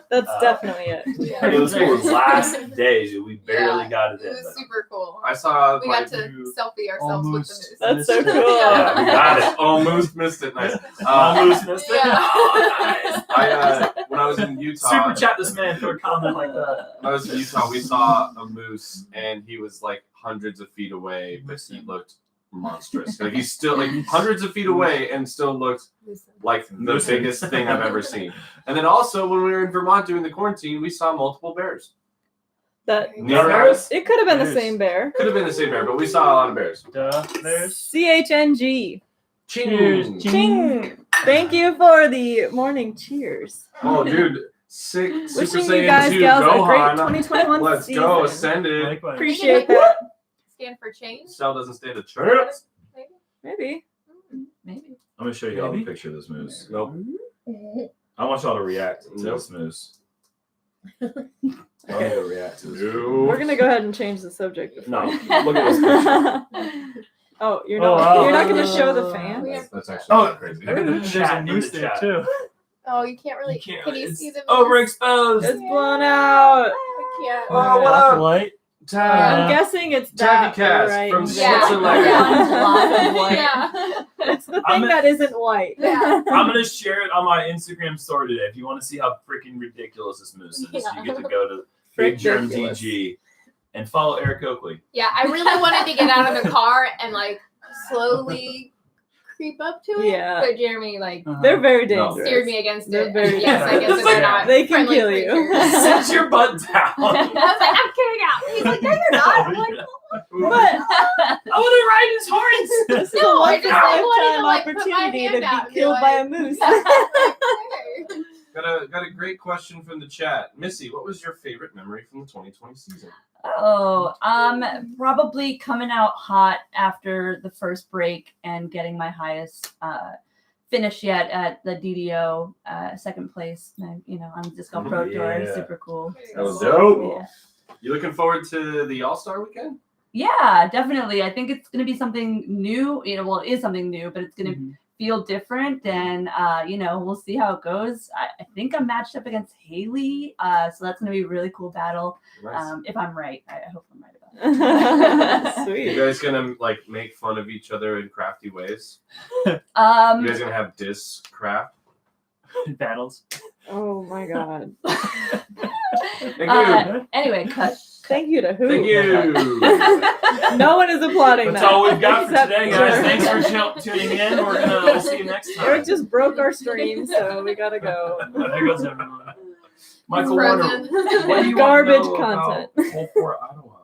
That's definitely it. Yeah. It was the last day. We barely got it in. It was but- super cool. I saw We my got to selfie ourselves with the moose. That's so cool. Yeah, we got it. almost missed it. Nice. Moose missed it. Yeah. Oh, nice. When I was in Utah, Super chat this man for a comment like that. when I was in Utah, we saw a moose, and he was like hundreds of feet away, but he looked monstrous. Like he's still like hundreds of feet away, and still looked like the biggest thing I've ever seen. And then also, when we were in Vermont doing the quarantine, we saw multiple bears. That Bears? it could have been the Bears. same bear. Could have been the same bear, but we saw a lot of bears. There's CHNG. Ching. Ching. Thank you for the morning cheers. Oh, dude. Sick. Super Wishing you Saiyan guys 2 gals a great Gohan. 2021 Let's season. go. Ascended. likewise. Appreciate that. Stand for change. Cell doesn't stand a chance. Maybe. Maybe. I'm gonna show you all the Maybe. picture of this moose. Nope. I want y'all to react to Nope. this moose. I want you to react to this. We're gonna go ahead and change the subject. before- No, look at this picture. Oh, you're Oh, not. wow. You're not gonna show the fans. That's actually Oh, not crazy. Look at the There's chat a in noose the there chat. too. Oh, you can't really. You can't. Can you It's see the moose? overexposed. It's blown out. I can't. Oh, what up? Light. I'm guessing it's that Cass right from Yeah. Switzerland. Yeah. It's the I'm thing a- that isn't white. Yeah. I'm gonna share it on my Instagram story today. If you want to see how freaking ridiculous this moose is, you get to go to Big Germ Ridiculous. DG and follow Eric Oakley. Yeah, I really wanted to get out of the car and like slowly creep up to it. Yeah. But Jeremy like They're very No. dangerous. steered me against They're it. very Yes, I guess dangerous. they're not. They can friendly kill you. creatures. Sit your butt down. I was like, I'm kidding out. He's like, no, you're not. I'm like, But I want to ride his horns. this is No, a I once just, in a like, wanted lifetime to, like, put my opportunity hand to out be and be killed by a like- moose. okay. Got a great question from the chat. Missy, what was your favorite memory from the 2020 season? Oh, probably coming out hot after the first break and getting my highest finish yet at the DDO, second place. On the Disc Golf Pro Tour, Yeah. super cool. That was So, dope. yeah. You looking forward to the All-Star weekend? Yeah, definitely. I think it's going to be something new. Well, it is something new, but it's going to feel different. And, we'll see how it goes. I think I'm matched up against Haley. So that's going to be a really cool battle. Nice. If I'm right. I hope I'm right about You Sweet. guys gonna like make fun of each other in crafty ways? it. You guys gonna have disc craft? Battles. Oh my god. Thank you. Anyway, cut. Thank you to who? Thank you. No one is applauding That's that. all we've got for except today, guys. Jeremy. Thanks for tuning in. We'll see you next time. Eric just broke our stream, so we gotta go. There goes everyone. Michael Frozen. Warner, what do you Garbage want to know about content. Hole 4 Ottawa?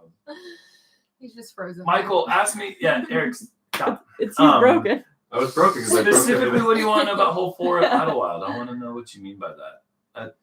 He's just frozen. Michael, ask me. Yeah, Eric's got It's you broken. I was broken because I broke specifically. everything. What do you want to know about Hole 4 at Ottawa? I want to know what you mean by that.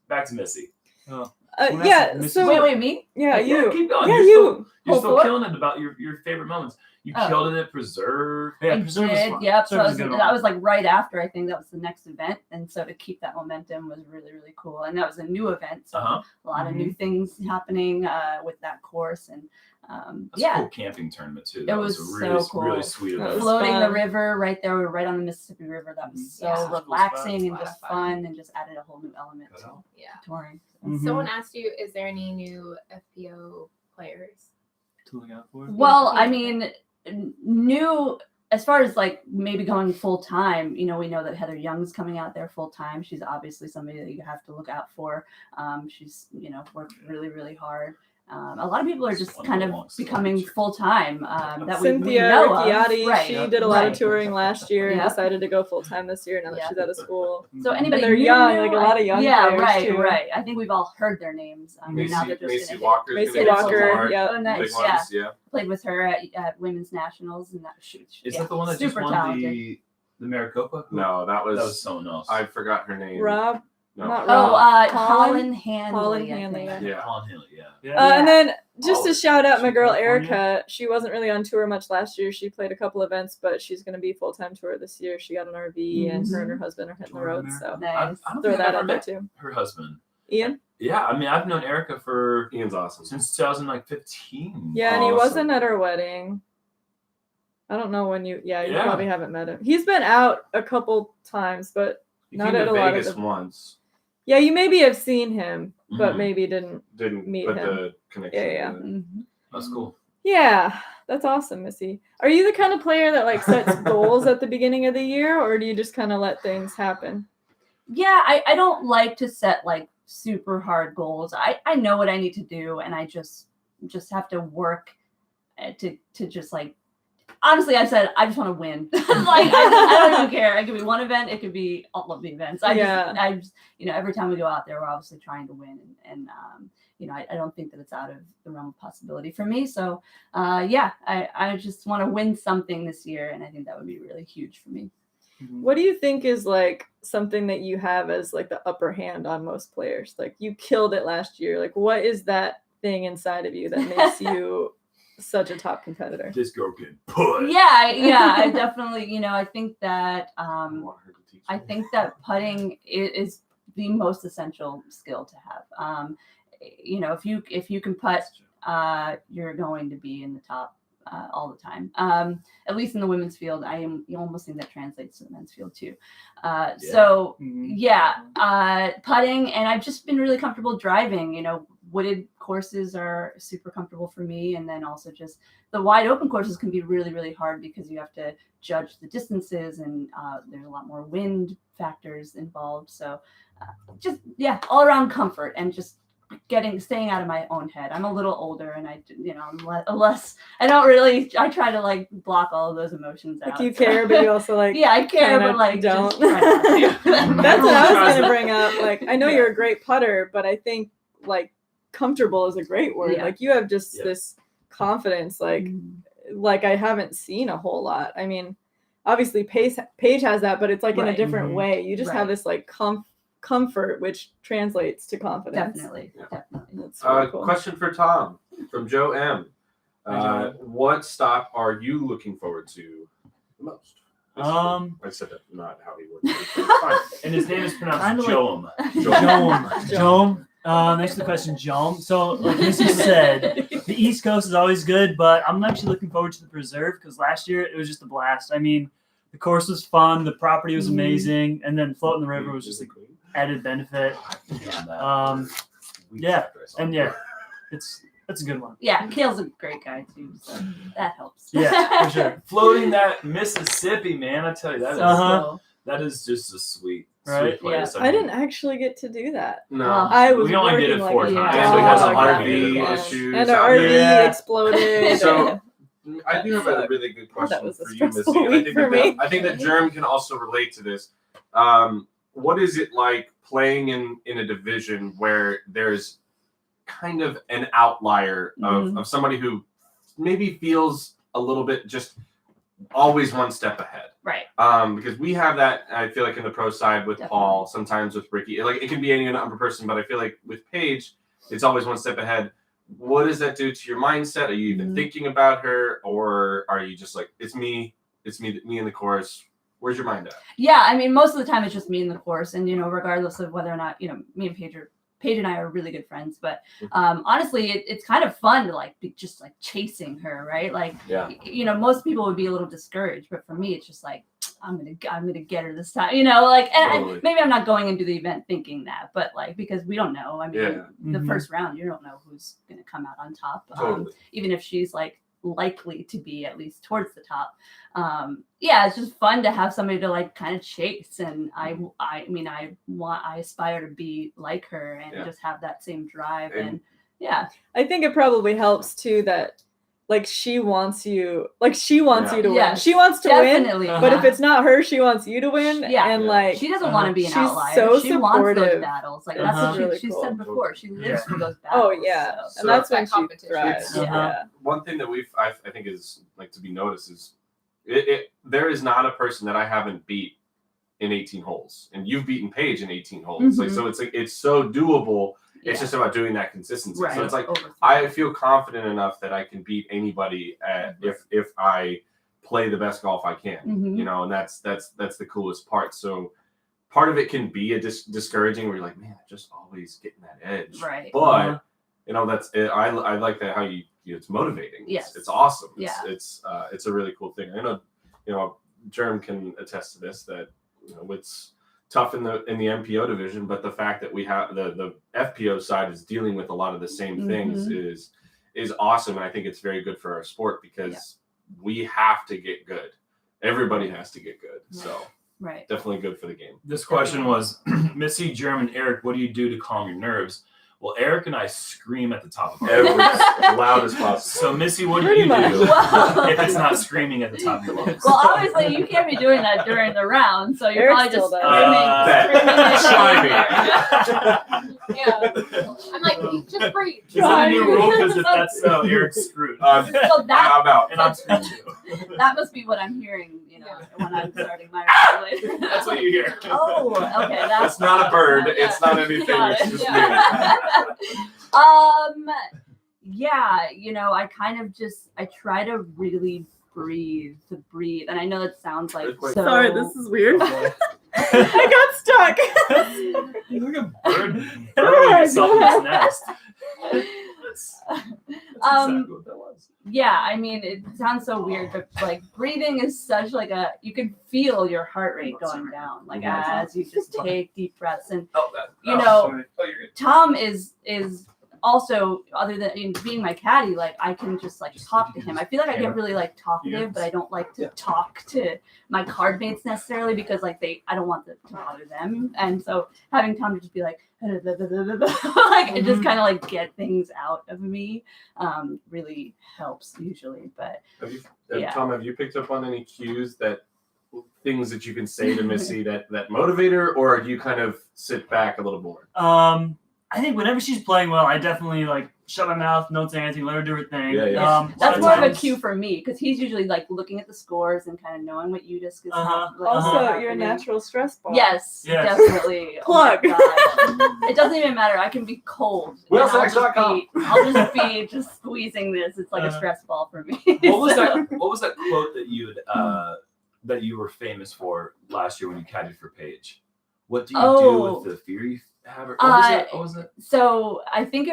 Back to Missy. Yeah. Missy. So Wait, me? yeah, you. Keep going. Yeah, you're you. Still, you're Hole still 4? killing it about your favorite moments. You Oh. killed it at Preserve. Yeah, I Preserve is did, fun. yep. So Preserve is a good that one. was like right after. I think that was the next event, and so to keep that momentum was really, really cool. And that was a new event, so Uh-huh. a lot of new things happening with that course, and That's yeah, a cool camping tournament too. That was was a really, so cool. really sweet That event. was floating the fun. river right there. We were right on the Mississippi River. That was so Yeah. Such a cool relaxing and spot. just fun, and just added a whole new element Good to help. Yeah. touring. Someone asked you, is there any new FPO players? To look out for. Well, I mean, new as far as like maybe going full time, we know that Heather Young's coming out there full time. She's obviously somebody that you have to look out for. She's worked really, really hard. A lot of people are just kind of becoming full time. That we Cynthia know of. Ricciardi, Right, she did a lot of right. touring last year and Yeah. decided to go full time this year now that Yeah. she's out of school. So anybody they're new, young, like a lot of young yeah, players, right, too. right. I think we've all heard their names. Now Macy, they're just Macy gonna hit. Walker's Macy gonna get some Walker, more yeah. Oh, nice, big ones, yeah. Played with her at Women's Nationals, and that Is that the one that just super won talented. the Maricopa? No, that that was was someone else. I forgot her name. Rob, No. not Oh, Rob. Holland Handley. Holland I Handley, think. Yeah. Colin Haley, yeah. Yeah. And then just to shout out my girl California. Erica. She wasn't really on tour much last year. She played a couple events, but she's going to be full-time tour this year. She got an RV, and her and her husband are hitting the road. So Nice. I don't throw think that I've ever out there met too. her husband. Ian? Yeah, I mean, I've known Erica for Ian's awesome. since 2015. Yeah, and he Awesome. wasn't at our wedding. I don't know when you. Yeah, you Yeah. probably haven't met him. He's been out a couple times, but He not came at to a lot of Vegas the- once. yeah, you maybe have seen him, but Mhm. maybe didn't. Didn't Meet put him. the connection. Yeah. with it. Mhm. That's cool. Yeah, that's awesome, Missy. Are you the kind of player that like sets goals at the beginning of the year, or do you just kind of let things happen? Yeah, I don't like to set like super hard goals. I know what I need to do, and I just have to work to just like. Honestly, I said I just want to win. Like I don't even care. It could be one event. It could be all of the events. I just every time we go out there, we're obviously trying to win, and I don't think that it's out of the realm of possibility for me. So I just want to win something this year, and I think that would be really huge for me. What do you think is like something that you have as like the upper hand on most players? Like you killed it last year. Like what is that thing inside of you that makes you such a top competitor? This girl can put. Yeah, I definitely, I think that I want her to teach I me. think that putting is the most essential skill to have. If you can putt, you're going to be in the top all the time. At least in the women's field, you almost think that translates to the men's field too. So putting, and I've just been really comfortable driving. Wooded courses are super comfortable for me, and then also just the wide open courses can be really, really hard because you have to judge the distances, and there's a lot more wind factors involved. So all around comfort and just staying out of my own head. I'm a little older, and I'm less. I try to like block all of those emotions Like out. you care, but you also like Yeah, I care, kinda but like don't. just try not to. That's what I was gonna bring up. Like I know you're a great putter, but I think like comfortable is a great word. Yeah. Like you have just Yeah. this confidence, like I haven't seen a whole lot. I mean, obviously Paige has that, but it's like in a Right. different Mhm. way. You just have Right. this like comfort, which translates to confidence. Definitely. That's really cool. Question for Tom from Joe M. Hi, Joe. What stop are you looking forward to the most? I said that not how he would. Fine. And his name is pronounced Kinda like- Joam. Jome. Thanks for the question, Jome. So, like Missy said, the East Coast is always good, but I'm actually looking forward to the Preserve because last year it was just a blast. I mean, the course was fun, the property was amazing, and then floating the river was just like added benefit. Yeah, and yeah, that's a good one. Yeah, Kale's a great guy too, so that helps. Yeah, for sure. Floating that Mississippi, man, I tell you, that is Uh-huh. that is just a sweet Right? place. I didn't actually get to do that. No. Well, I was We only working did it like 4 a times. Yeah. And we had some dog RV that issues. weekend. And out our RV there. exploded. So I do have a really good that question was a for you, Missy. stressful And I week think for that, me. I think that Germ can also relate to this. What is it like playing in a division where there's kind of an outlier of somebody who maybe feels a little bit just always one step ahead? Right. Because we have that, I feel like, in the pro side with Definitely. Paul, sometimes with Ricky. Like it can be any number of person, but I feel like with Paige, it's always one step ahead. What does that do to your mindset? Are you even thinking about her, or are you just like, it's me in the course? Where's your mind at? Yeah, I mean, most of the time it's just me in the course, and regardless of whether or not me and Paige and I are really good friends, but honestly, it's kind of fun to like be just like chasing her, right? Like, most people would be a little discouraged, but for me, it's just like I'm gonna get her this time, like, and Totally. maybe I'm not going into the event thinking that, but like because we don't know. I mean, Yeah. the first round, you don't know who's gonna come out on top, Totally. even if she's like likely to be at least towards the top. It's just fun to have somebody to like kind of chase, and I aspire to be like her and just have that same drive, and I think it probably helps too that like she wants you to win. Yes, She wants to win, definitely. but if it's not her, she wants you to win. Yeah. And like she doesn't want to be an she's outlier. so She wants those supportive. battles. Like Uh-huh. that's what Really she cool. said before. She lives for those Oh battles. yeah, so. and that's that when she competition. thrives. Uh-huh. Yeah. One thing that I think is like to be noticed is there is not a person that I haven't beat in 18 holes, and you've beaten Paige in 18 holes. Like, so it's so doable. It's just about doing that consistency. Right. So it's like Over I feel confident enough that I can beat anybody if I play the best golf I can. Mhm. You know, and that's the coolest part. So part of it can be a discouraging where you're like, man, I'm just always getting that edge. Right. But you know, that's it. I like that how you it's motivating. Yes. It's awesome. Yeah. It's a really cool thing. I know, you know, Germ can attest to this, that you know it's tough in the MPO division, but the fact that we have the FPO side is dealing with a lot of the same things is awesome, and I think it's very good for our sport because we have to get good. Everybody has to get good. So definitely good for the game. This question was Missy, Germ, and Eric, what do you do to calm your nerves? Well, Eric and I scream at the top of our As lungs. loud as possible. So, Missy, what do you do if it's not screaming at the top of your lungs? Well, obviously, you can't be doing that during the round, so you're Eric probably just still screaming. Yeah. I'm like, just breathe. Is that a new rule? Because if that's so, Eric's screwed. So that I'm out. And I'm screwed too. that must be what I'm hearing, you know, when I'm starting my later. That's what you hear. Oh, okay. It's not a bird. It's not anything. Got It's it. just me. Yeah, you know, I kind of I try to really breathe, and I know that sounds like so. Sorry, this is weird. I got stuck. You look at bird burrowing yourself in his nest. That's exactly what that was. Yeah, I mean, it sounds so weird, but like breathing is such like you can feel your heart rate going down, like as you just take deep breaths, and you know, Tom is also, other than being my caddy, like I can just like talk to him. I feel like I get really like talkative, but I don't like to talk to my card mates necessarily because like I don't want to bother them, and so having Tom to just be like like and just kind of like get things out of me really helps usually. But Tom, have you picked up on any cues things that you can say to Missy that motivate her, or do you kind of sit back a little more? I think whenever she's playing well, I definitely like shut my mouth, don't say anything, let her do her thing. That's more of a cue for me because he's usually like looking at the scores and kind of knowing what UDisc is. Also, you're a natural stress ball. Yes. Definitely. Plug. Oh it doesn't even matter. I can be cold. I'll just be squeezing this. It's like a stress ball for me. What was that quote that that you were famous for last year when you caddied for Paige? What do you do with the fear you have? What was it? So I think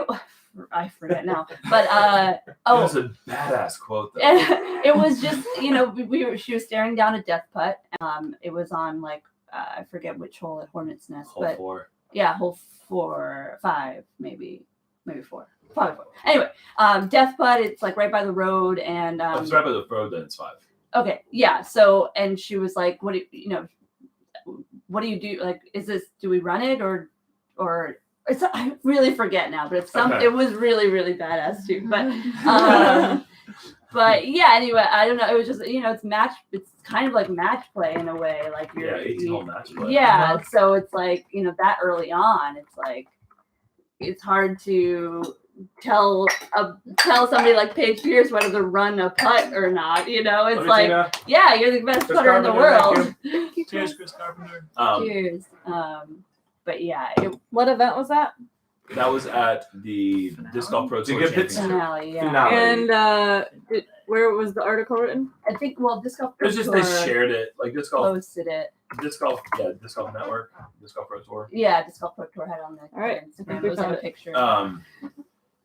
I forget now, but it was a badass quote though. It was just, you know, she was staring down a death putt. It was on like I forget which hole at Hornet's Nest, hole 4. Yeah, hole 5, maybe 4. Probably 4. Anyway, death putt. It's like right by the road, and if it's right by the road, then it's 5. Okay, yeah. So, and she was like, "What do what do you do? Like, do we run it or it's, I really forget now, but it was really, really badass too. But yeah, anyway, I don't know. It was just, you know, it's kind of like match play in a way. Like 18-hole match play. Yeah. So it's like, you know, that early on, it's like, it's hard to tell somebody like Paige Pierce whether to run a putt or not. You know, it's like, yeah, you're the best putter in the world. Cheers, Chris Carpenter. Cheers. But yeah, what event was that? That was at the Disc Golf Pro Tour finale. Yeah. And where was the article written? I think Disc Golf Pro Tour. It was just they shared it, like Disc Golf posted it. Disc Golf Network, Disc Golf Pro Tour. Yeah, Disc Golf Pro Tour had on the Instagram. It was on a picture.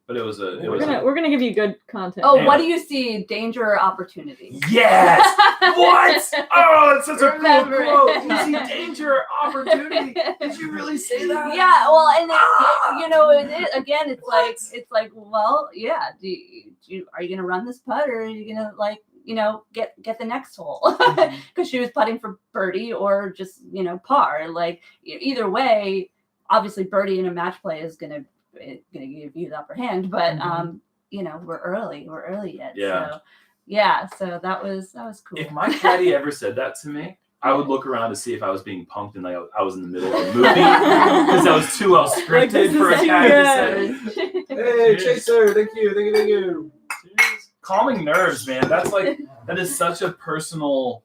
But it was we're gonna give you good content. Oh, what do you see? Danger or opportunity? Yes. What? Oh, it's such a cool quote. You see danger or opportunity? Did you really say that? Yeah. Well, and then, you know, it's like, well, yeah. Are you gonna run this putt, or are you gonna get the next hole? Because she was putting for birdie or just par. Like either way, obviously birdie in a match play is gonna give you the upper hand, but we're early yet. So that was cool. If my caddy ever said that to me, I would look around to see if I was being punked and I was in the middle of a movie because that was too well scripted for a caddy to say. Hey, Chaser, thank you. Calming nerves, man. That is such a personal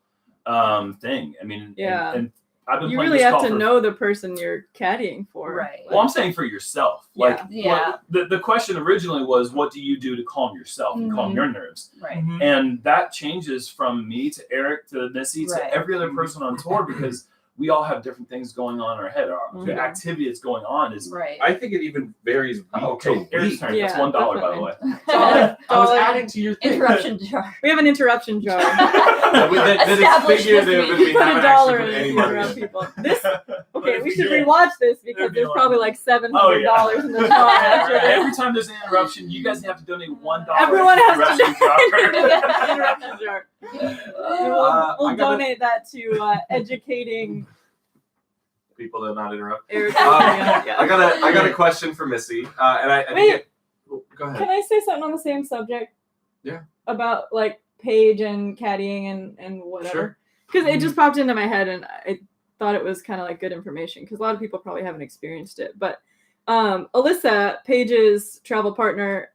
thing. I mean, and I've been You playing really this have golf to for- know the person you're caddying for. Right. Well, I'm saying for yourself. Like, Yeah. the question originally was, what do you do to calm yourself and calm your nerves? Right. And that changes from me to Eric to Missy to Right. every other person on tour because we all have different things going on in our head. The Mhm. activity that's going on is. Right. I think it even varies week Okay, to Eric's week. turn. Yeah, That's $1, by the way. I was Dollar. adding to your thing. Interruption jar. We have an interruption jar. That is Established this figurative and week. we Put haven't a dollar actually in put any to money interrupt in. people. This okay, if we we should did, rewatch this because it'd be there's a lot probably more. like $700 in the jar after this. Every time there's an interruption, you guys have to donate $1. Everyone has to to interruption jar. We'll I gotta- donate that to educating People that not interrupt. Eric. I got a question for Missy, and I think Wait. go ahead. Can I say something on the same subject? Yeah. About like Paige and caddying and whatever. Sure. Because it just popped into my head and I thought it was kind of like good information because a lot of people probably haven't experienced it. But Alyssa, Paige's travel partner,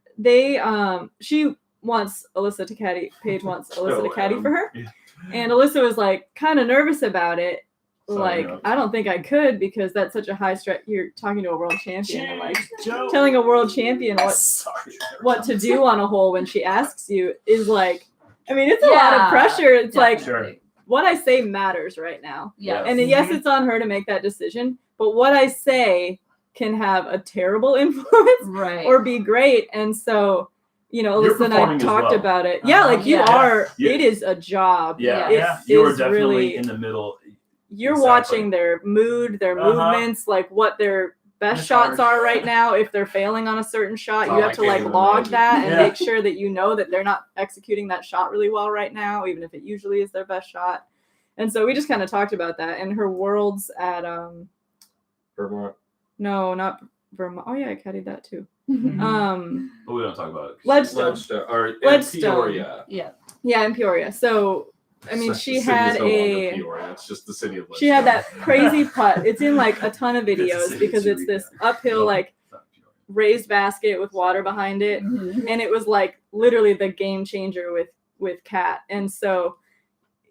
she wants Alyssa to caddy. Paige wants Alyssa to caddy for her. Yeah. And Alyssa was like kind of nervous about it. Sorry, Like, no. I don't think I could because that's such a high stress. You're talking to a world champion and like Joe. telling a world champion Sorry. what to do on a hole when she asks you is like, I mean, it's a lot of pressure. It's like, Sure. what I say matters right now. Yeah. And yes, it's on her to make that decision, but what I say can have a terrible influence Right. or be great. And so, you know, You're Alyssa and I performing as talked well. about it. Yeah, like you Yeah. are, Yeah. it is a job. Yeah, It yeah. You are is definitely really, in the middle. you're Exactly. watching their mood, their Uh-huh. movements, like what their best It's shots hard. are right now. If they're failing on a certain shot, Oh, you I have to can't like even log imagine. that and Yeah. make sure that you know that they're not executing that shot really well right now, even if it usually is their best shot. And so we just kind of talked about that. And her worlds at Vermont. no, not Vermont. Oh yeah, I caddied that too. Mhm. But we don't talk about it. Ledgestone. Or Ledgestone. Peoria. Yeah. Yeah, in Peoria. So I mean, The she city had is no longer a Peoria. It's just the city of she had Ledgestone. that crazy putt. It's in like a ton of It's a videos city, because it's Eureka. this uphill Nope. like It's not Peoria. raised basket with water behind it. Mhm. And it was like literally the game changer with Kat. And so,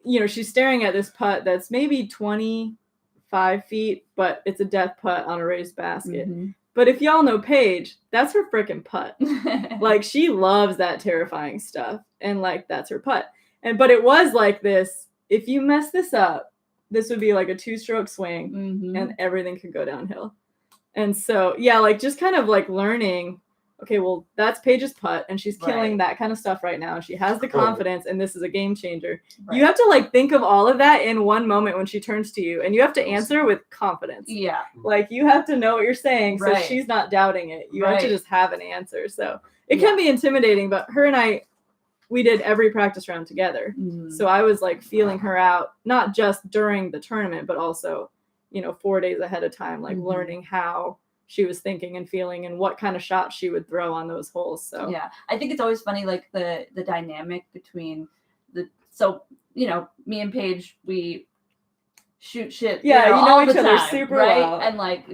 you know, she's staring at this putt that's maybe 25 feet, but it's a death putt on a raised basket. Mhm. But if y'all know Paige, that's her freaking putt. Like she loves that terrifying stuff, and like that's her putt. But it was like this: if you mess this up, this would be like a 2-stroke swing, Mhm. and everything could go downhill. And so, yeah, like just kind of like learning, okay, well, that's Paige's putt, and she's killing Right. that kind of stuff right now. And she has the Cool. confidence, and this is a game changer. Right. You have to like think of all of that in one moment when she turns to you, and you have to answer with confidence. Yeah. Like you have to know what you're saying, so Right. she's not doubting it. You have to Right. just have an answer. So it can be intimidating, but her and I, we did every practice round together. Mhm. So I was like feeling her out, not just during the tournament, but also, you know, 4 days ahead of time, like Mhm. learning how she was thinking and feeling and what kind of shots she would throw on those holes. So Yeah, I think it's always funny, like the dynamic between you know, me and Paige, we shoot shit. Yeah, you know all each the other time, super right? well. And like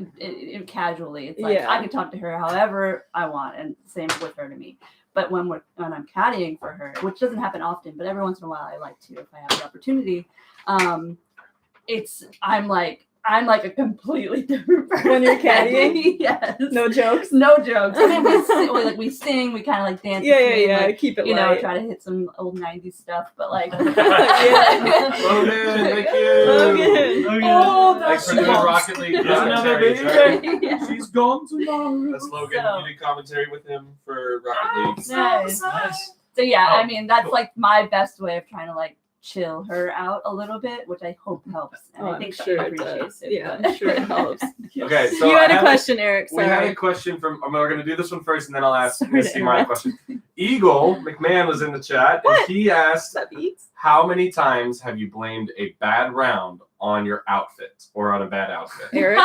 casually, it's like Yeah. I can talk to her however I want, and same with her to me. But when I'm caddying for her, which doesn't happen often, but every once in a while I like to if I have the opportunity. I'm like a completely different person When you're caddying? yes. no jokes. No jokes. I mean, we sing, we kind of like dance. Yeah, between, yeah. like, Keep it you know, light. try to hit some old 90s stuff, but like. Logan, thank you. Logan. Oh, Thanks that's for doing cool. Rocket League. There's another commentary, baby. right? Yeah. She's gone tomorrow. That's Logan. So- You did commentary with him for Rocket League. Nice. Nice. So yeah, Oh, I mean, that's cool. like my best way of trying to like chill her out a little bit, which I hope helps. And Oh, I I'm think sure she it appreciates does. it. Yeah, but- I'm sure it helps. Okay, so you had I a have question, Eric. We had Sorry. a question from. We're going to do this one first, and then I'll ask Sorry to Missy my interrupt. question. Eagle McMahon was in the chat, What? and he asked, What's up, Eats? "How many times have you blamed a bad round on your outfit or on a bad outfit?" Eric?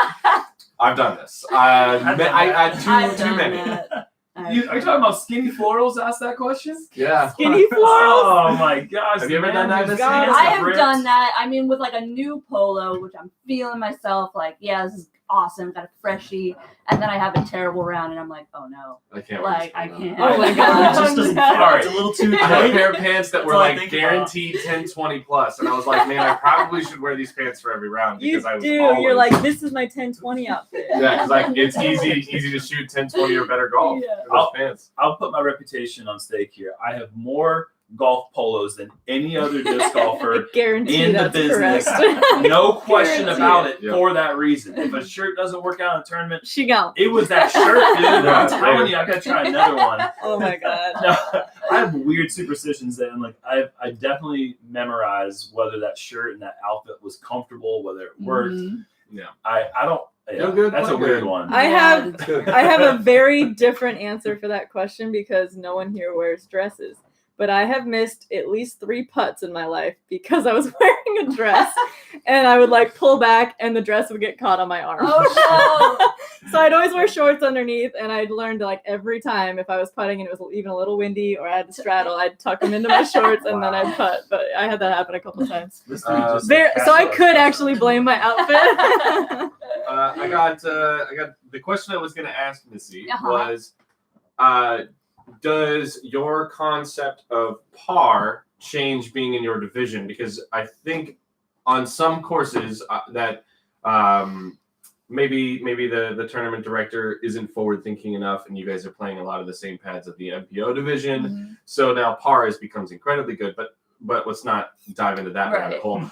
I've done this. I've done that. I I've too done many. that. Are you talking about skinny florals? Ask that question. Yeah. Skinny florals? Oh my gosh! Have you ever done that, Missy? God, I have done that. I mean, with like a new polo, which I'm feeling myself like, yeah, this is awesome, got a freshie, and then I have a terrible round, and I'm like, oh no, I can't wear like this I one, can't. Oh my It God. just doesn't No. fart. It's a little too I had a tight. pair of pants that were That's all I like think guaranteed 10, 20 plus, and I was like, man, I probably should wear these pants for every round You because I was do. always, You're like, this is my 10-20 outfit. yeah, because like it's easy to shoot 10, 20 or better golf Yeah. in those pants. I'll put my reputation on stake here. I have more golf polos than any other disc golfer Guarantee in the that's business. correct. No question Guarantee about it Yeah. for that reason. If a shirt doesn't work out in a tournament, She gone. it was that shirt, dude. Yeah, I'm telling you, I gotta try another one. Oh my God. No, I have weird superstitions that, like, I definitely memorize whether that shirt and that outfit was comfortable, whether it worked. Mhm. Yeah. I don't. Yeah, Feel good, that's a play weird good. one. I Yeah, have Good. I have a very different answer for that question because no one here wears dresses. But I have missed at least 3 putts in my life because I was wearing a dress and I would like pull back and the dress would get caught on my arm. Oh So I'd always wear shorts underneath, and I'd learned like every time if I was putting and it was even a little windy or I had to straddle, I'd tuck them into my shorts and then I'd putt. But I had that happen a couple times. This dude just, So I like, could actually blame my outfit. I got the question I was going to ask Missy Uh-huh. was, does your concept of par change being in your division? Because I think on some courses that maybe the tournament director isn't forward thinking enough, and you guys are playing a lot of the same pads of the MPO division. Mhm. So now par becomes incredibly good, but let's not dive into that rabbit Right. hole.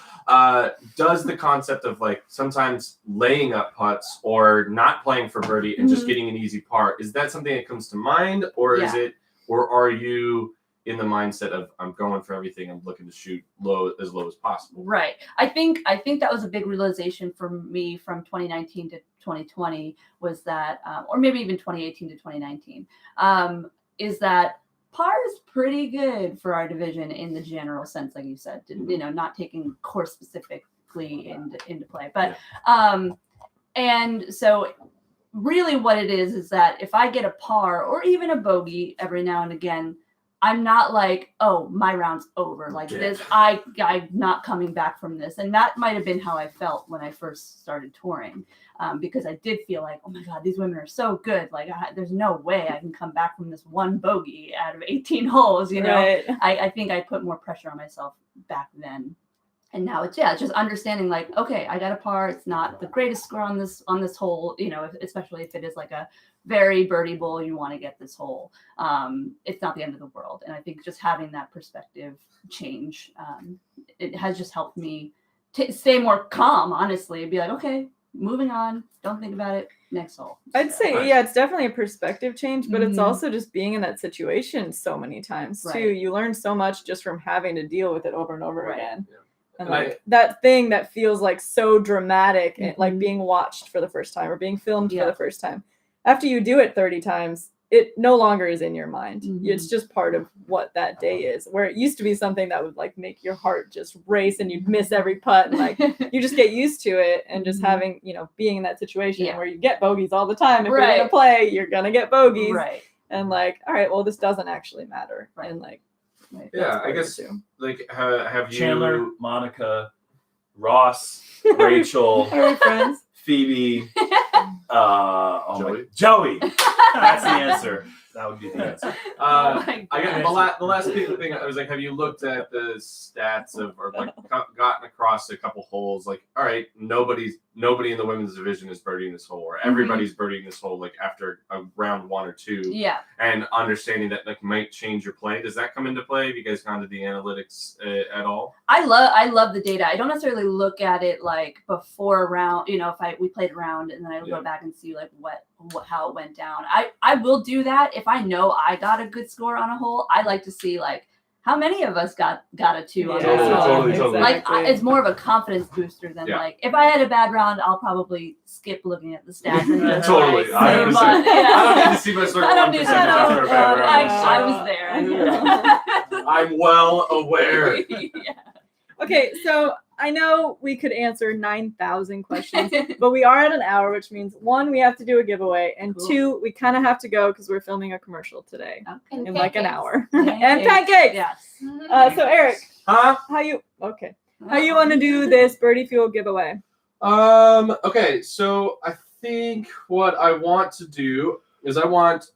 Does the concept of like sometimes laying up putts or not playing for birdie and just Mhm. getting an easy par, is that something that comes to mind, or is Yeah. it, or are you in the mindset of I'm going for everything, I'm looking to shoot low as possible? Right. I think that was a big realization for me from 2019 to 2020 was that, or maybe even 2018 to 2019, is that par is pretty good for our division in the general sense, like you said, you know, not taking course specifically into play, but and so really what it is that if I get a par or even a bogey every now and again, I'm not like, oh, my round's over. Like this, I'm not coming back from this. And that might have been how I felt when I first started touring, because I did feel like, oh my God, these women are so good. Like there's no way I can come back from this one bogey out of 18 holes, you know? Right. I think I put more pressure on myself back then. And now it's just understanding like, okay, I got a par. It's not the greatest score on this hole, you know, especially if it is like a very birdie bowl, you want to get this hole. It's not the end of the world. And I think just having that perspective change, it has just helped me stay more calm, honestly, and be like, okay, moving on. Don't think about it. Next hole. I'd say, Nice. yeah, it's definitely a perspective change, but it's Mhm. also just being in that situation so many times too. Right. You learn so much just from having to deal with it over and over Right. again. Yeah. And And like that thing that feels like so dramatic, and like Mhm. being watched for the first time or being filmed Yeah. for the first time. After you do it 30 times, it no longer is in your mind. Mhm. It's just part of what that day is. Where it used to be something that would like make your heart just race and you'd miss every putt and like you just get used to it, and just Mhm. having, you know, being in that situation Yeah. where you get bogeys all the time. If you're Right. gonna play, you're gonna get bogeys. Right. And like, all right, well, this doesn't actually matter. Right. And like, Right. Yeah, that's I part of it guess too. like have Chandler, you? Monica, Ross, Rachel, Are we friends? Phoebe, Joey? Joey. That's the answer. That would be the answer. Oh my I got God. the last thing. I was like, have you looked at the stats of, or like gotten across a couple holes? Like, all right, nobody in the women's division is birdieing this hole, or everybody's birdieing this hole. Like after a round 1 or 2, Yeah. and understanding that like might change your play. Does that come into play? Have you guys gone to the analytics at all? I love the data. I don't necessarily look at it like before a round, you know, if we played a round and then I would Yeah. go back and see like how it went down. I will do that if I know I got a good score on a hole. I like to see like how many of us got a 2 on Yeah, this hole. totally. Like exactly. it's more of a confidence booster than Yeah. like if I had a bad round, I'll probably skip looking at the stats and just Totally, like, 100%. but, yeah. I don't need to see my circle I don't 1% need to after a bad know. round. I was there. I'm well aware. Yeah. Okay, so I know we could answer 9,000 questions, but we are at an hour, which means 1, we have to do a giveaway, and Cool. 2, we kind of have to go because we're filming a commercial today Okay. in like an Pancakes. hour. And pancakes. Yes. So Eric, Huh? how you want to do this Birdie Fuel giveaway? Okay, so I think what I want to do is I want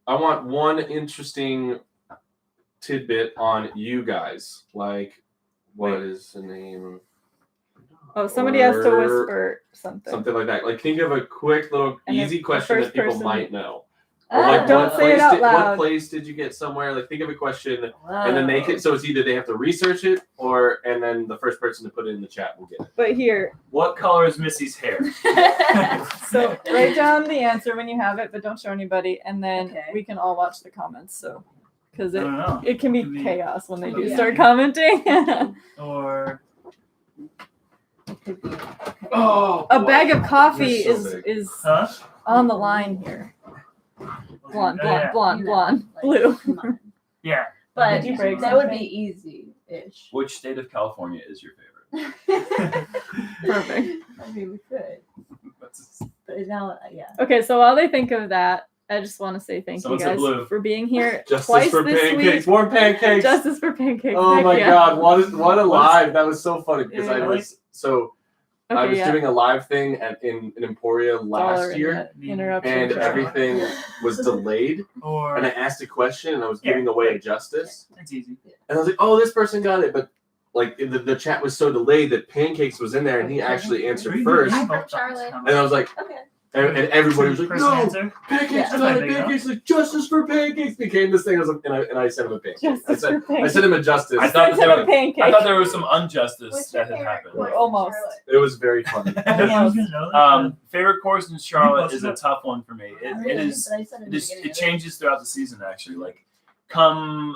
one interesting tidbit on you guys. Like, what is the name? Oh, somebody has to whisper something. Something like that. Like, think of a quick little And easy the question that first people person- might know. Or like, don't say it out what loud. place did you get somewhere? Like, think of a question, Whoa. and then make it so it's either they have to research it, and then the first person to put it in the chat will get it. But here, What color is Missy's hair? so write down the answer when you have it, but don't show anybody, and then Okay. we can all watch the comments. So, because I don't know. it can be Could be- chaos when they do Yeah. start commenting. Or Oh, A bag of coffee You're so big. is huh? on the line here. Blonde, Oh, yeah. blonde, You know, blonde, like, blue. come on. Yeah. But Did you break that would something? be easy-ish. Which state of California is your favorite? Perfect. I mean, we could. But now, yeah. Okay, so while they think of that, I just want to say thank Someone you said guys blue. for being here Justice twice for this pancakes. week. More pancakes. Justice for pancakes. Oh Heck my yeah. God! What a live! That was so funny because I Yeah. was I Okay, was yeah. doing a live thing in Emporia last year, Interruption. and Sorry. everything was delayed. Or And I asked a question, and I was Yeah. giving away a justice, it's easy. and I was like, "Oh, this person got it," but like the chat was so delayed that Pancakes was in there, and he actually answered first, Hi from Charlotte. and I was like, Okay. and everybody was like, First "No, answer. Pancakes Yeah. got That's it, big enough. Pancakes!" Like Justice for Pancakes became this thing. I was like, and I sent him a pancake. Justice for I pancakes. sent him a justice. I thought Send there him a was, pancake. I thought there was some injustice What's your that had favorite happened. course in Almost. Charlotte? It was very funny. Almost. Favorite course in Charlotte is a posted tough one for me. It Really? is. But I said in the beginning It of changes throughout the season actually. Like come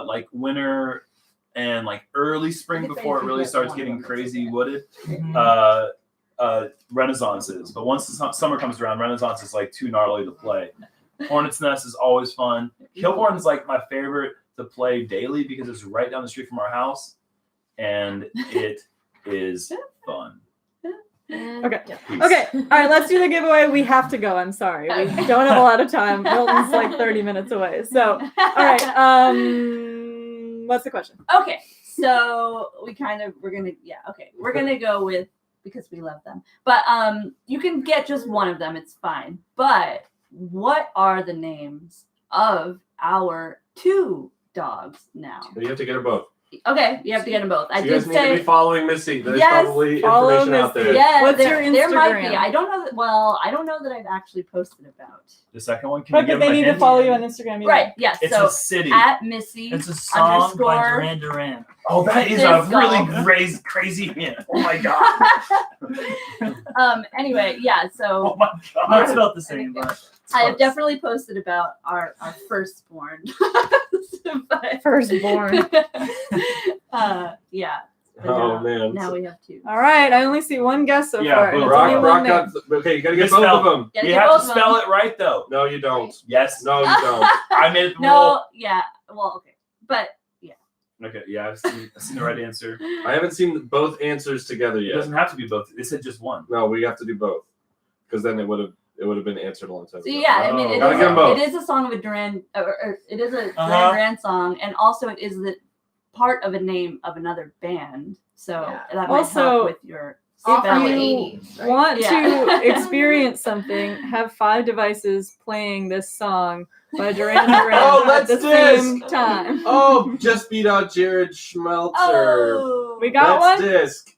like winter and like early spring before it really starts getting crazy wooded. Renaissance is, but once the summer comes around, Renaissance is like too gnarly to play. Hornet's Nest is always fun. Kilbourne is like my favorite to play daily because it's right down the street from our house, and it is fun. Okay. Peace. Okay. All right. Let's do the giveaway. We have to go. I'm sorry. We don't have a lot of time. Milton's like 30 minutes away. So, all right. What's the question? Okay, so we're gonna go with, because we love them, but you can get just one of them, it's fine. But what are the names of our 2 dogs now? But you have to get them both. Okay, you have to get them both. I So you guys did need to be say following Missy. There's Yes, probably follow information out Missy. there. yeah. What's there, your there might be. Instagram? I don't know that. Well, I don't know that I've actually posted about. The second one, can Right, we give but they them a need to hint? follow you on Instagram. either. Right. Yes. It's so a city. at Missy. It's a song by Underscore. Duran Duran. Oh, that is This a really song. crazy hint. Oh my god. Anyway, yeah. Oh So my Not god. spelled the same, but it's I have close. definitely posted about our firstborn. But- Firstborn. Yeah. But Oh now, man. Now we have 2. All right. I only see one guess so Yeah, far. but and it's only one Rock name. got. Okay, you gotta get Misspelled. both of them. Yeah, You get have both to of spell them. it right though. No, you don't. Yes. No, you don't. I made it the rule. No. Yeah. Well. Okay. But Okay, yeah, I've seen the right answer. I haven't seen both answers together It yet. doesn't have to be both. It said just one. No, we have to do both, because then it would have been answered a long time so ago. yeah, I mean, Oh. it Gotta is, get 'em both. it is a song of a Duran, or it is a Uh-huh. Duran Duran song, and also it is the part of a name of another band. So Yeah. that might Also, help with your All from the If spelling. you 80s. Right? want Yeah. to experience something, have 5 devices playing this song by Duran Duran Oh, at the let's disc. same time. Oh, just beat out Jared Schmelzer. Oh, We got Let's one. disc.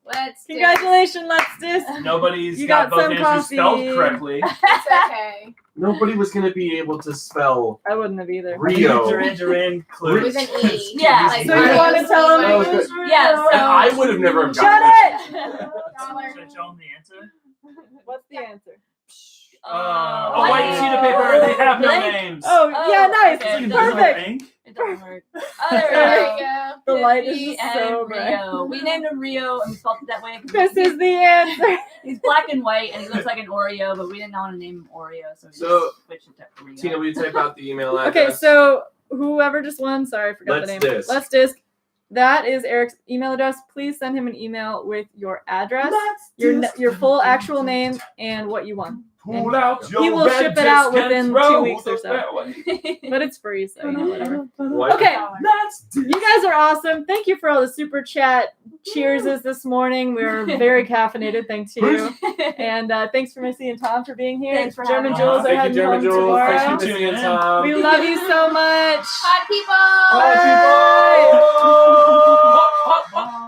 Let's do it. Congratulations, let's disc. Nobody's You got got both some answers coffee. spelled correctly. It's okay. Nobody was gonna be able to spell I wouldn't have either. Rio. Duran Duran clue. With an E. Yeah. Like So you want to tell That them? was good. Yeah, so And I would have never Shut gotten that. it! Dollar. Should I show them the answer? What's the answer? A white sheet of paper. They have no Blank. names. Oh, Oh, yeah, nice. okay. It doesn't Perfect. have ink. It doesn't work. Oh, there There we we go. go. The light is Tiffany just so and bright. Rio. We named him Rio and we spelled it that way. 'cause This he's- is the answer. He's black and white and he looks like an Oreo, but we didn't want to name him Oreo, so we So, just switched it to Rio. Tina, will you type out the email address? Okay, so whoever just won, sorry, I forgot Let's the name. disc. Let's disc. that is Eric's email address. Please send him an email with your address, your full actual name, and what you want. Pull out your He will red ship it out disc and within throw 2 weeks or the so. bell away. But it's free, so you know, whatever. What? Okay, That's you guys are awesome. Thank you for all the super chat cheerses this morning. We were very caffeinated, thanks to you. And thanks for Missy and Tom for being here. Thanks for German having Jules us. are Thank you, heading German home Jules. tomorrow. Thanks for tuning in, Tom. We love you so much. Hot people. Bye. Hot people! Hot, hot, hot.